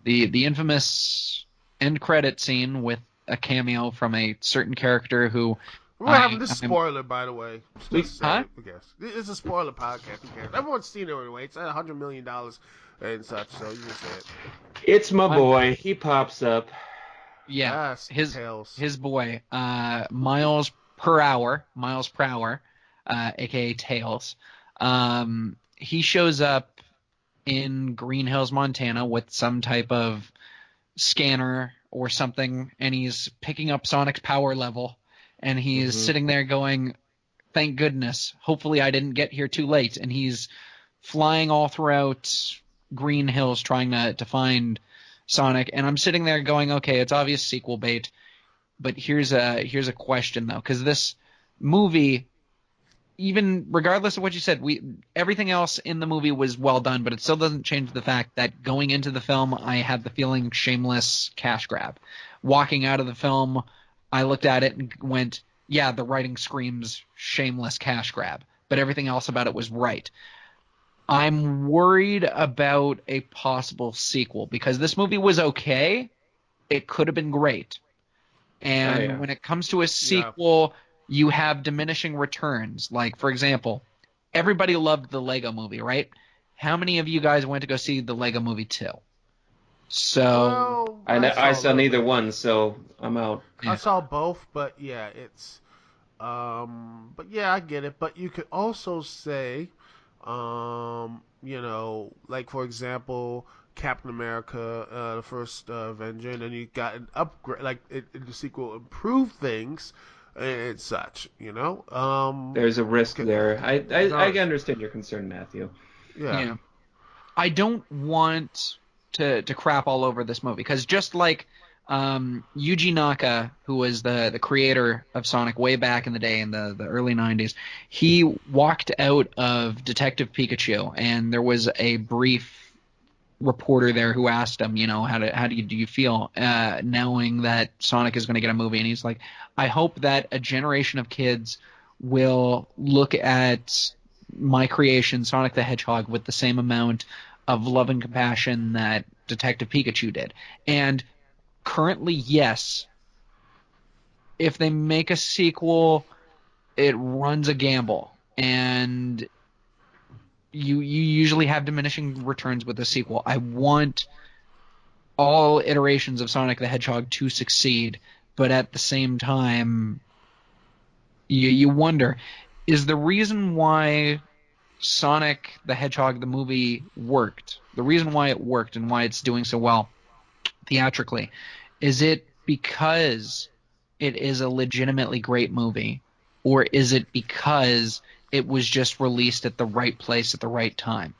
the infamous end credit scene with a cameo from a certain character who. We're having this spoiler, by the way. Just huh? I guess it's a spoiler podcast. Who cares? Everyone's seen it anyway. It's $100 million and such, so you can say it. It's my boy. He pops up. Yeah, Yes, Tails. his boy, Miles per hour, aka Tails. He shows up in Green Hills, Montana, with some type of scanner or something, and he's picking up Sonic's power level. And he's sitting there going, thank goodness. Hopefully I didn't get here too late. And he's flying all throughout Green Hills trying to find Sonic. And I'm sitting there going, okay, it's obvious sequel bait. But here's a question, though. Because this movie, even regardless of what you said, everything else in the movie was well done. But it still doesn't change the fact that going into the film, I had the feeling shameless cash grab. Walking out of the film, I looked at it and went, yeah, the writing screams shameless cash grab, but everything else about it was right. I'm worried about a possible sequel because this movie was okay. It could have been great. And when it comes to a sequel, you have diminishing returns. Like, for example, everybody loved the Lego movie, right? How many of you guys went to go see the Lego movie 2? So I saw neither one, so I'm out. I saw both, but yeah, it's but yeah, I get it. But you could also say, like for example, Captain America, the first Avenger, and then you got an upgrade, like the sequel improved things and such. There's a risk there. I understand your concern, Matthew. Yeah. I don't want to crap all over this movie because just like Yuji Naka, who was the creator of Sonic way back in the day in the early 90s, he walked out of Detective Pikachu, and there was a brief reporter there who asked him, how do you feel knowing that Sonic is going to get a movie? And he's like, I hope that a generation of kids will look at my creation, Sonic the Hedgehog, with the same amount of love and compassion that Detective Pikachu did. And currently, yes, if they make a sequel, it runs a gamble. And you usually have diminishing returns with a sequel. I want all iterations of Sonic the Hedgehog to succeed, but at the same time, you wonder, is the reason why Sonic the Hedgehog, the movie, worked, the reason why it worked and why it's doing so well theatrically, is it because it is a legitimately great movie, or is it because it was just released at the right place at the right time?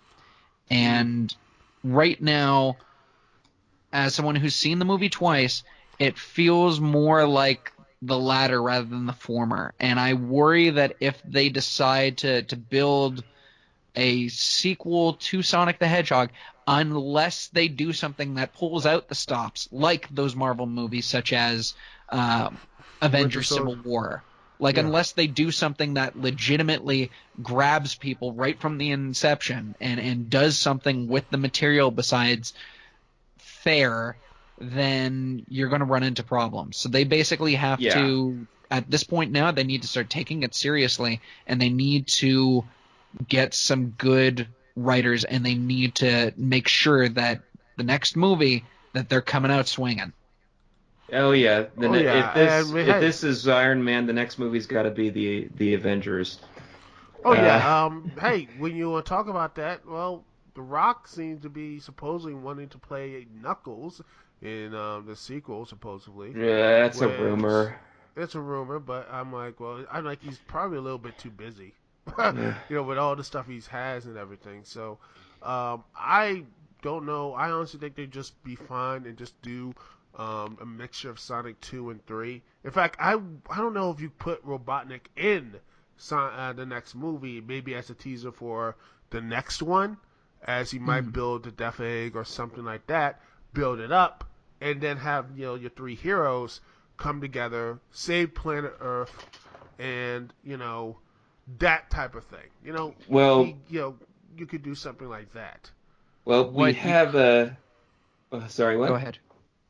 And right now, as someone who's seen the movie twice, it feels more like the latter rather than the former. And I worry that if they decide to build a sequel to Sonic the Hedgehog, unless they do something that pulls out the stops, like those Marvel movies such as uh, Avengers Civil War. Like, unless they do something that legitimately grabs people right from the inception and does something with the material besides fair, then you're going to run into problems. So they basically have to, at this point now, they need to start taking it seriously, and they need to get some good writers, and they need to make sure that the next movie that they're coming out swinging. Oh yeah. If hey. this is Iron Man, the next movie's got to be the Avengers. Hey, when you talk about that, well, The Rock seems to be supposedly wanting to play Knuckles in the sequel, supposedly. Yeah, that's a rumor. It's a rumor, but I'm like he's probably a little bit too busy, Yeah. with all the stuff he has and everything. So, I don't know. I honestly think they'd just be fine and just do a mixture of Sonic 2 and 3. In fact, I don't know if you put Robotnik in the next movie, maybe as a teaser for the next one, as he might build the Death Egg or something like that, build it up, and then have your three heroes come together, save planet Earth, and that type of thing. Well, you could do something like that. well, we have sorry, what? Go ahead.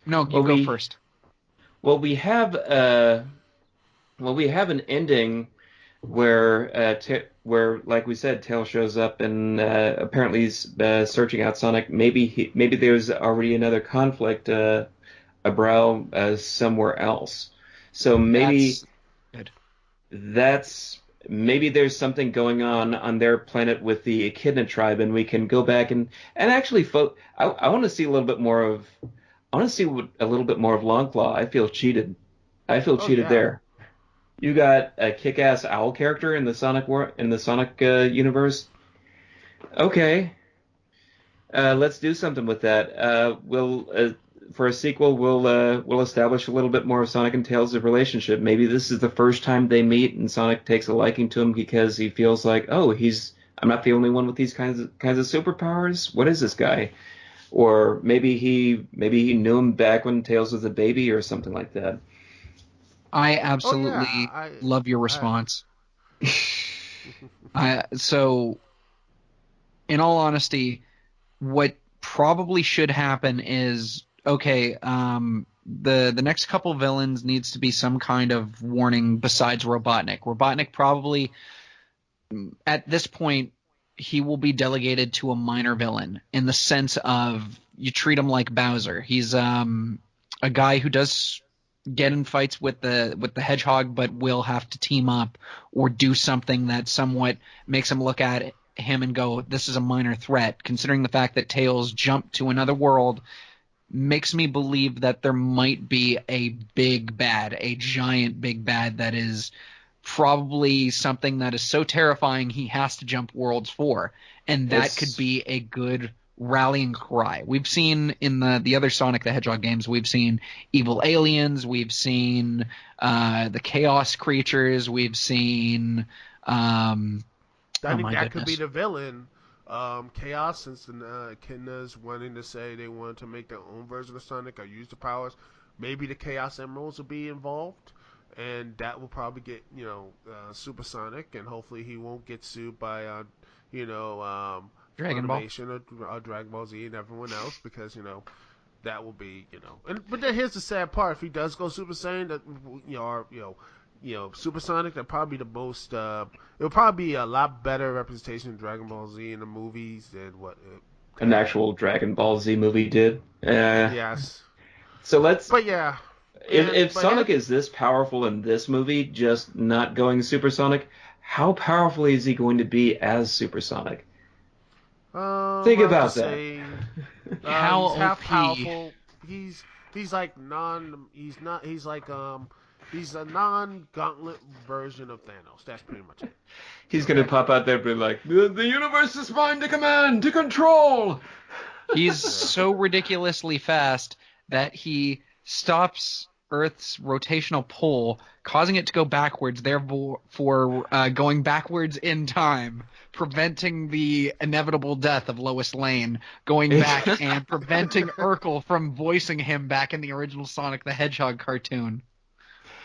No, you well, go first. Well, we have an ending where like we said, Tails shows up and apparently he's searching out Sonic. Maybe there's already another conflict abrow somewhere else. So maybe maybe there's something going on their planet with the Echidna tribe, and we can go back and actually I want to see a little bit more of Longclaw. I feel cheated. There. You got a kick-ass owl character in the Sonic universe. Okay, let's do something with that. For a sequel, we'll establish a little bit more of Sonic and Tails' relationship. Maybe this is the first time they meet, and Sonic takes a liking to him because he feels like, oh, I'm not the only one with these kinds of superpowers. What is this guy? Or maybe he knew him back when Tails was a baby or something like that. I absolutely love your response. So, in all honesty, what probably should happen is, okay, the next couple villains needs to be some kind of warning besides Robotnik. Robotnik probably, at this point, he will be delegated to a minor villain in the sense of you treat him like Bowser. He's a guy who does get in fights with the hedgehog, but will have to team up or do something that somewhat makes him look at him and go, this is a minor threat. Considering the fact that Tails jumped to another world makes me believe that there might be a big bad, a giant big bad that is probably something that is so terrifying he has to jump worlds for, and that could be a good rallying cry. We've seen in the other Sonic the Hedgehog games, we've seen evil aliens, we've seen the chaos creatures, we've seen I think that could be the villain. Chaos, since the Echidnas wanting to say they wanted to make their own version of Sonic or use the powers, maybe the Chaos Emeralds will be involved, and that will probably get Super Sonic, and hopefully he won't get sued by Dragon Ball or Dragon Ball Z and everyone else, because that will be but then here's the sad part: if he does go Super Saiyan, that Super Sonic, that probably the most it'll probably be a lot better representation of Dragon Ball Z in the movies than what an actual Dragon Ball Z movie did. Yes. So let's. But yeah. If Sonic is this powerful in this movie, just not going Super Sonic, how powerful is he going to be as Super Sonic? Think about that. How he's half powerful. He's like he's a non-gauntlet version of Thanos. That's pretty much it. He's gonna pop out there and be like, the universe is mine to command, to control. He's so ridiculously fast that he stops Earth's rotational pull, causing it to go backwards, therefore going backwards in time, preventing the inevitable death of Lois Lane, going back and preventing Urkel from voicing him back in the original Sonic the Hedgehog cartoon.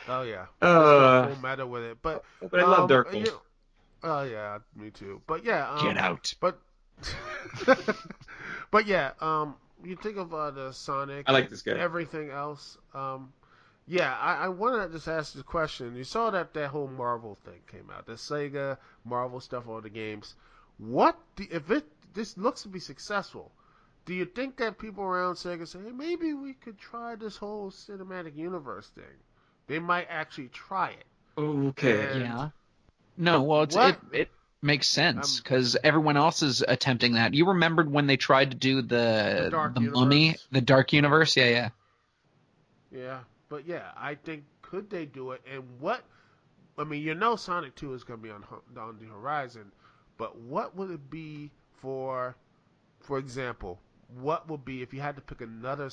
Oh yeah, just go Uh, full meta with it. but I love you Darkle. know, oh yeah, me too. But yeah, Get out. but but yeah, you think of the I Sonic like and this guy. everything else. Yeah, I want to just ask the question. You saw that whole Marvel thing came out, the Sega Marvel stuff, all the games. If this looks to be successful? Do you think that people around Sega say, hey, maybe we could try this whole cinematic universe thing? They might actually try it. Okay. And Yeah. No, well, what? it makes sense Um, because everyone else is attempting that. You remembered when they tried to do the the Dark Mummy, Universe. the Dark Universe? Yeah, yeah. Yeah, but yeah, I think could they do it? And what? I mean, you know, Sonic 2 is going to be on the horizon, but what would it be for example, what would be if you had to pick another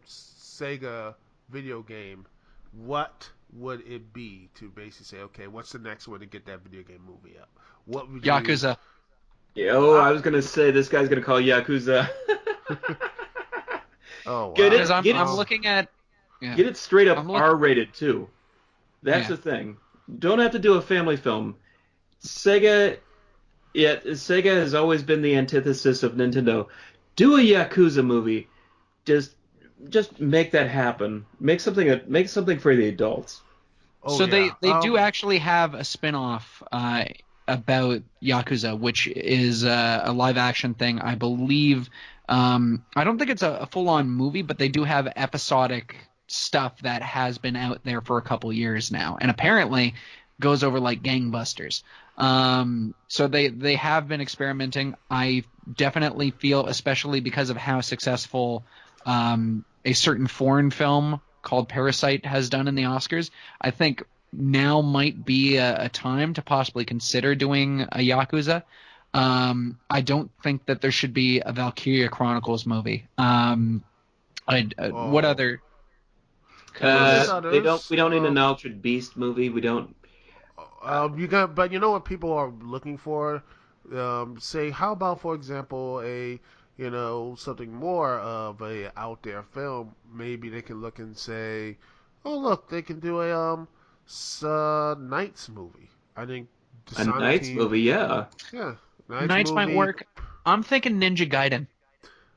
Sega video game? What would it be to basically say, okay, what's the next one to get that video game movie up? What would you? Yakuza. Yo, I, I was gonna say this guy's gonna call Yakuza. oh Get Because wow. it, I'm get I'm it, looking at yeah. get it straight up I'm looking R-rated too. That's yeah. the thing. Don't have to do a family film. Sega, yeah, Sega has always been the antithesis of Nintendo. Do a Yakuza movie. Just, just make that happen. Make something for the adults. Oh So yeah. they do actually have a spin-off about Yakuza, which is a live action thing, I believe. I don't think it's a full-on movie, but they do have episodic stuff that has been out there for a couple years now, and apparently goes over like gangbusters. So they have been experimenting. I definitely feel, especially because of how successful a certain foreign film called Parasite has done in the Oscars. I think now might be a time to possibly consider doing a Yakuza. I don't think that there should be a Valkyria Chronicles movie. What Oh other? well, there's Because others. We don't need an Altered Beast movie. We don't. Uh, But you know what people are looking for? Say, how about, for example, something more of a out there film? Maybe they can look and say, oh, look, they can do a Knights movie. I think the a Sonic Knights team, movie, yeah. yeah, Knights Knights might movie. work. I'm thinking Ninja Gaiden.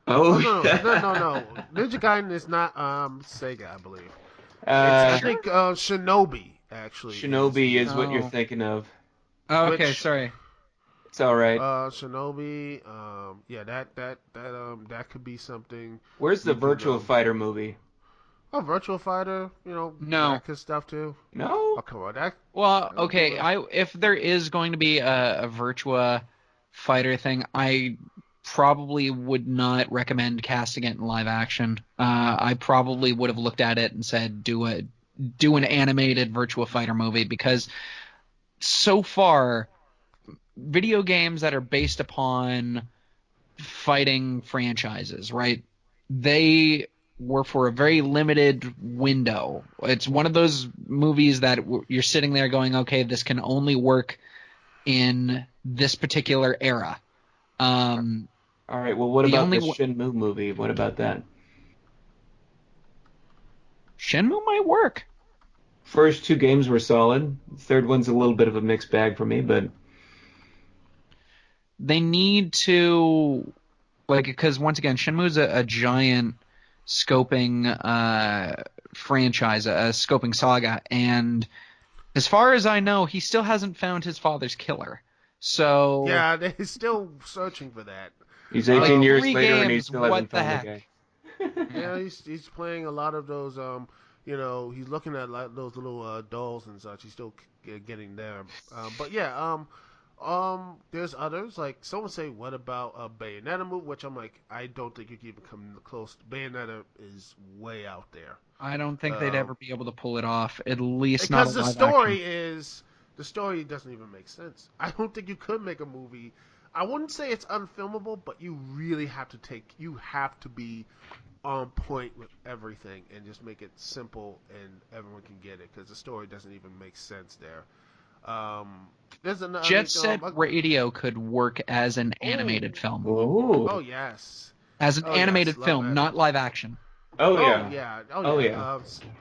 Oh Oh no, no, no, yeah. no! Ninja Gaiden is not Sega, I believe. It's I Uh, Sure. think Shinobi actually is Shinobi the is what you're Oh. thinking of. Oh, okay. which Sorry. It's all right. Shinobi. Yeah, that could be something Where's the you can. Virtua Fighter movie? Oh, Virtual Fighter. No. That could stuff too. No. Oh, come on, that. Well, I don't okay. know. If there is going to be a Virtua Fighter thing, I probably would not recommend casting it in live action. I probably would have looked at it and said, do an animated Virtua Fighter movie because so far, video games that are based upon fighting franchises, right? They were for a very limited window. It's one of those movies that you're sitting there going, okay, this can only work in this particular era. Um, All right. Well, what the about only the Shenmue movie? What about that? Shenmue might work. First two games were solid. Third one's a little bit of a mixed bag for me, but They need to like because once again, Shenmue's a giant scoping franchise, a scoping saga, and as far as I know, he still hasn't found his father's killer. So, Yeah, they're still searching for that. he's like 18 Um, years 3 later and he games, still what hasn't the found the heck? guy. Yeah. yeah, he's playing a lot of those. He's looking at like those little dolls and such. He's still getting there. But yeah, there's others like someone say, what about a Bayonetta movie? Which I'm like, I don't think you can even come close. Bayonetta is way out there. I don't think they'd Um, ever be able to pull it off, at least not a because live action. the story doesn't even make sense. I don't think you could make a movie. I wouldn't say it's unfilmable, but you have to be on point with everything and just make it simple and everyone can get it because the story doesn't even make sense there. There's another Jet Set Radio could work as an oh animated film. oh Oh, yes As an oh yes animated love film, that. not live action. Oh Oh yeah. yeah, oh Oh yeah, yeah.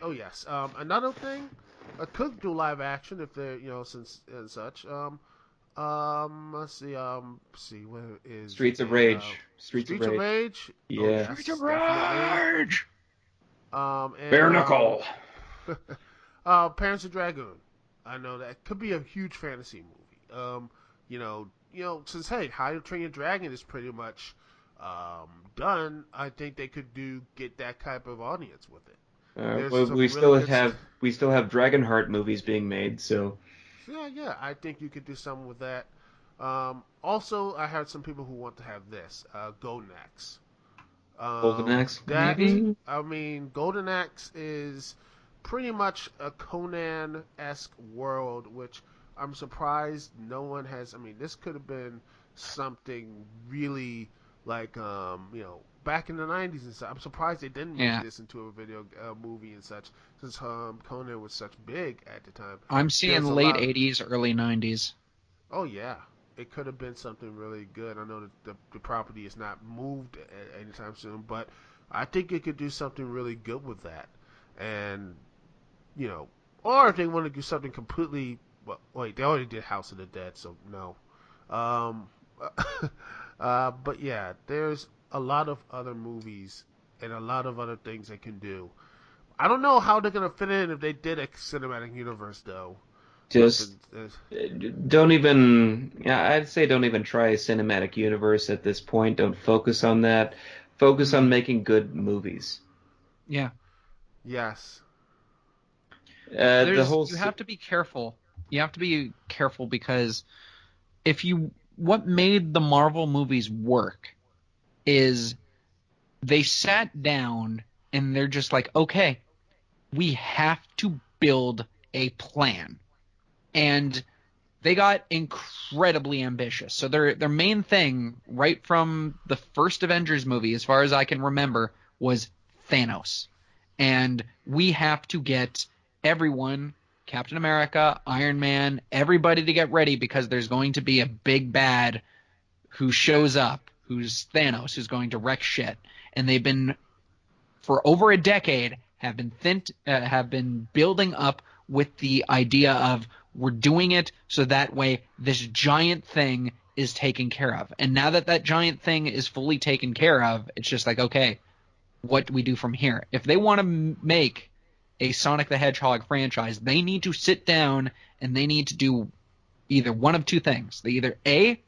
oh yes. Another thing, I could do live action if they're since and such. Let's see. Where is Streets of a Rage. Streets of Streets of Rage. Rage? Oh Yeah. Streets of yes, definitely. Rage. And Bare knuckle. Parents of Dragoon. I know that could be a huge fantasy movie. Since hey, How to Train Your Dragon is pretty much done. I think they could get that type of audience with it. There's Well, some really good. we still have Dragonheart movies being made, so Yeah, yeah. I think you could do something with that. Also, I heard some people who want to have this Golden Axe. Golden Axe That maybe. I mean, Golden Axe is pretty much a Conan-esque world, which I'm surprised no one has. I mean, this could have been something really like back in the '90s and stuff. I'm surprised they didn't make Yeah, this into a video movie and such, since Conan was such big at the time. I'm seeing There's a late lot of '80s, early '90s. Oh yeah, it could have been something really good. I know that the property is not moved anytime soon, but I think it could do something really good with that. And you know, or if they want to do something completely, well, wait, they already did House of the Dead, so no. Um, but yeah, there's a lot of other movies and a lot of other things they can do. I don't know how they're gonna fit in if they did a cinematic universe though. But Just don't even. Yeah, I'd say don't even try a cinematic universe at this point. Don't focus on that. Focus on mhm, making good movies. Yeah, yes. The whole. you have to be careful. You have to be careful because if you what made the Marvel movies work is they sat down and they're just like, okay, we have to build a plan. And they got incredibly ambitious. So their main thing right from the first Avengers movie, as far as I can remember, was Thanos. And we have to get everyone, Captain America, Iron Man, everybody to get ready because there's going to be a big bad who shows up, who's Thanos, who's going to wreck shit. And they've been for over a decade have been building up with the idea of we're doing it so that way this giant thing is taken care of. And now that that giant thing is fully taken care of, it's just like, okay, what do we do from here? If they want to make a Sonic the Hedgehog franchise, they need to sit down and they need to do either one of two things. They either A,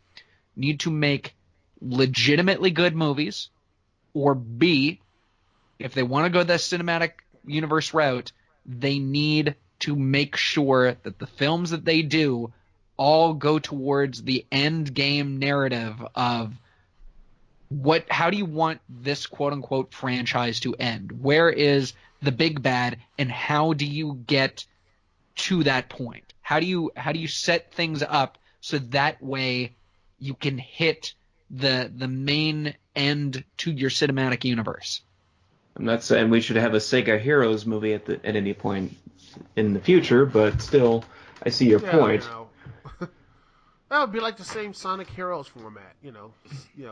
need to make legitimately good movies, or B, if they want to go the cinematic universe route, they need to make sure that the films that they do all go towards the end game narrative of how do you want this quote unquote franchise to end? Where is the big bad and how do you get to that point? How do you set things up so that way you can hit the main end to your cinematic universe? I'm not saying we should have a Sega Heroes movie at any point in the future, but still, I see your Yeah, point. that would be like the same Sonic Heroes format.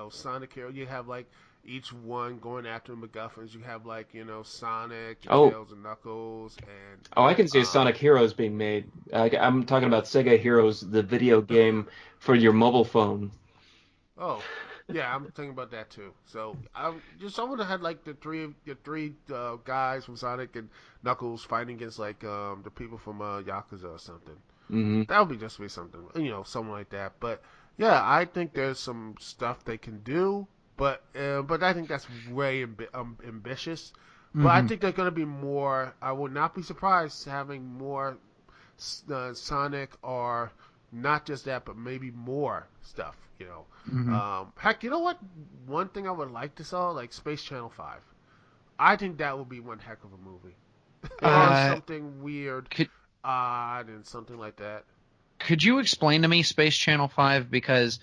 Sonic Hero. You have like each one going after MacGuffins. You have like Sonic and Oh, Tails and Knuckles and oh, I can see a um. Sonic Heroes being made. I'm talking about Sega Heroes, the video game for your mobile phone. Oh, yeah, I'm thinking about that too. So I would have had like the three guys from Sonic and Knuckles fighting against like the people from Yakuza or something. Hmm. That would be something, something like that. But yeah, I think there's some stuff they can do, but I think that's way ambitious. But I Mm-hmm. think they're going to be more. I would not be surprised having more Sonic or not just that, but maybe more stuff. Mm-hmm. Heck, you know what? One thing I would like to saw like Space Channel 5. I think that would be one heck of a movie, or Uh, something weird, could odd, and something like that. could you explain to me Space Channel 5? Because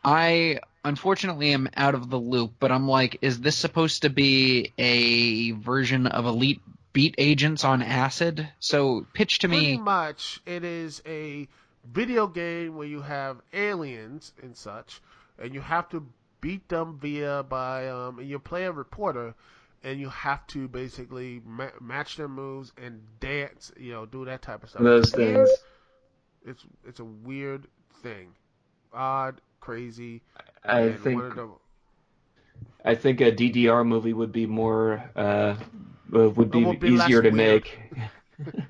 I unfortunately am out of the loop, but I'm like, is this supposed to be a version of Elite Beat Agents on acid? So pitch to Pretty me. much, it is a video game where you have aliens and such, and you have to beat them via by and you play a reporter, and you have to basically match their moves and dance, do that type of stuff. Those It's weird. things. It's a weird thing, odd, crazy, I and one think of the I think a DDR movie would be would it will be be less easier to weird. make.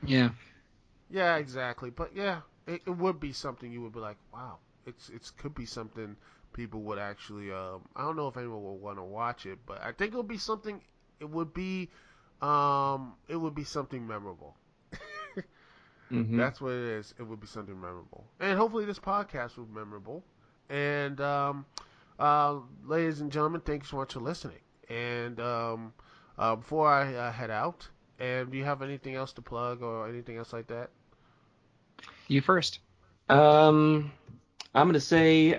Yeah. Yeah, exactly. But yeah, it would be something you would be like, wow, it's could be something people would actually. I don't know if anyone will want to watch it, but I think it would be something. It would be, it would be something memorable. Hmm. That's what it is. It would be something memorable, and hopefully this podcast will be memorable. And ladies and gentlemen, thank you so much for listening. And before I head out, and do you have anything else to plug or anything else like that? You first. Um, I'm gonna say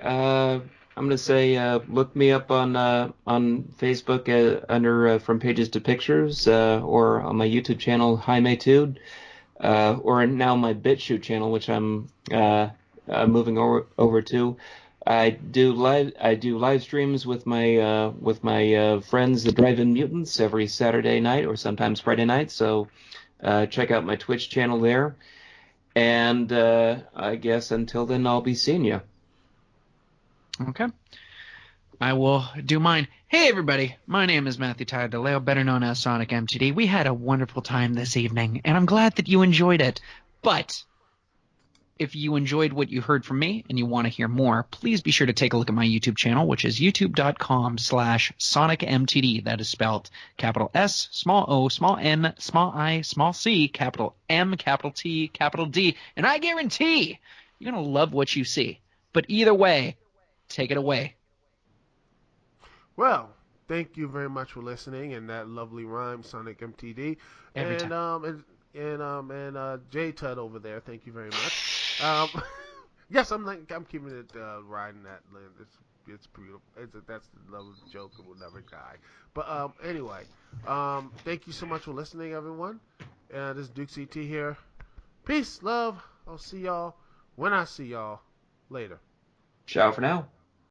look me up on Facebook under From Pages to Pictures or on my YouTube channel Jaimetud or now my BitChute channel, which I'm moving over to. I do live streams with my friends, the Drive-In Mutants, every Saturday night or sometimes Friday night. So check out my Twitch channel there. And I guess until then, I'll be seeing you. Okay. I will do mine. Hey, everybody. My name is Matthew Tyler DeLeo, better known as Sonic MTD. We had a wonderful time this evening, and I'm glad that you enjoyed it. But if you enjoyed what you heard from me and you want to hear more, please be sure to take a look at my YouTube channel, which is youtube.com/SonicMTD. That is spelled capital S, small O, small N, small I, small C, capital M, capital T, capital D. And I guarantee you're going to love what you see. But either way, take it away. Well, thank you very much for listening and that lovely rhyme, Sonic MTD, Every time. and J Tud over there. Thank you very much. Yes, I'm keeping it riding that land. It's beautiful. That's the love of the joke that will never die. But anyway, thank you so much for listening, everyone. This is Duke CT here. Peace, love. I'll see y'all when I see y'all later. Ciao for now.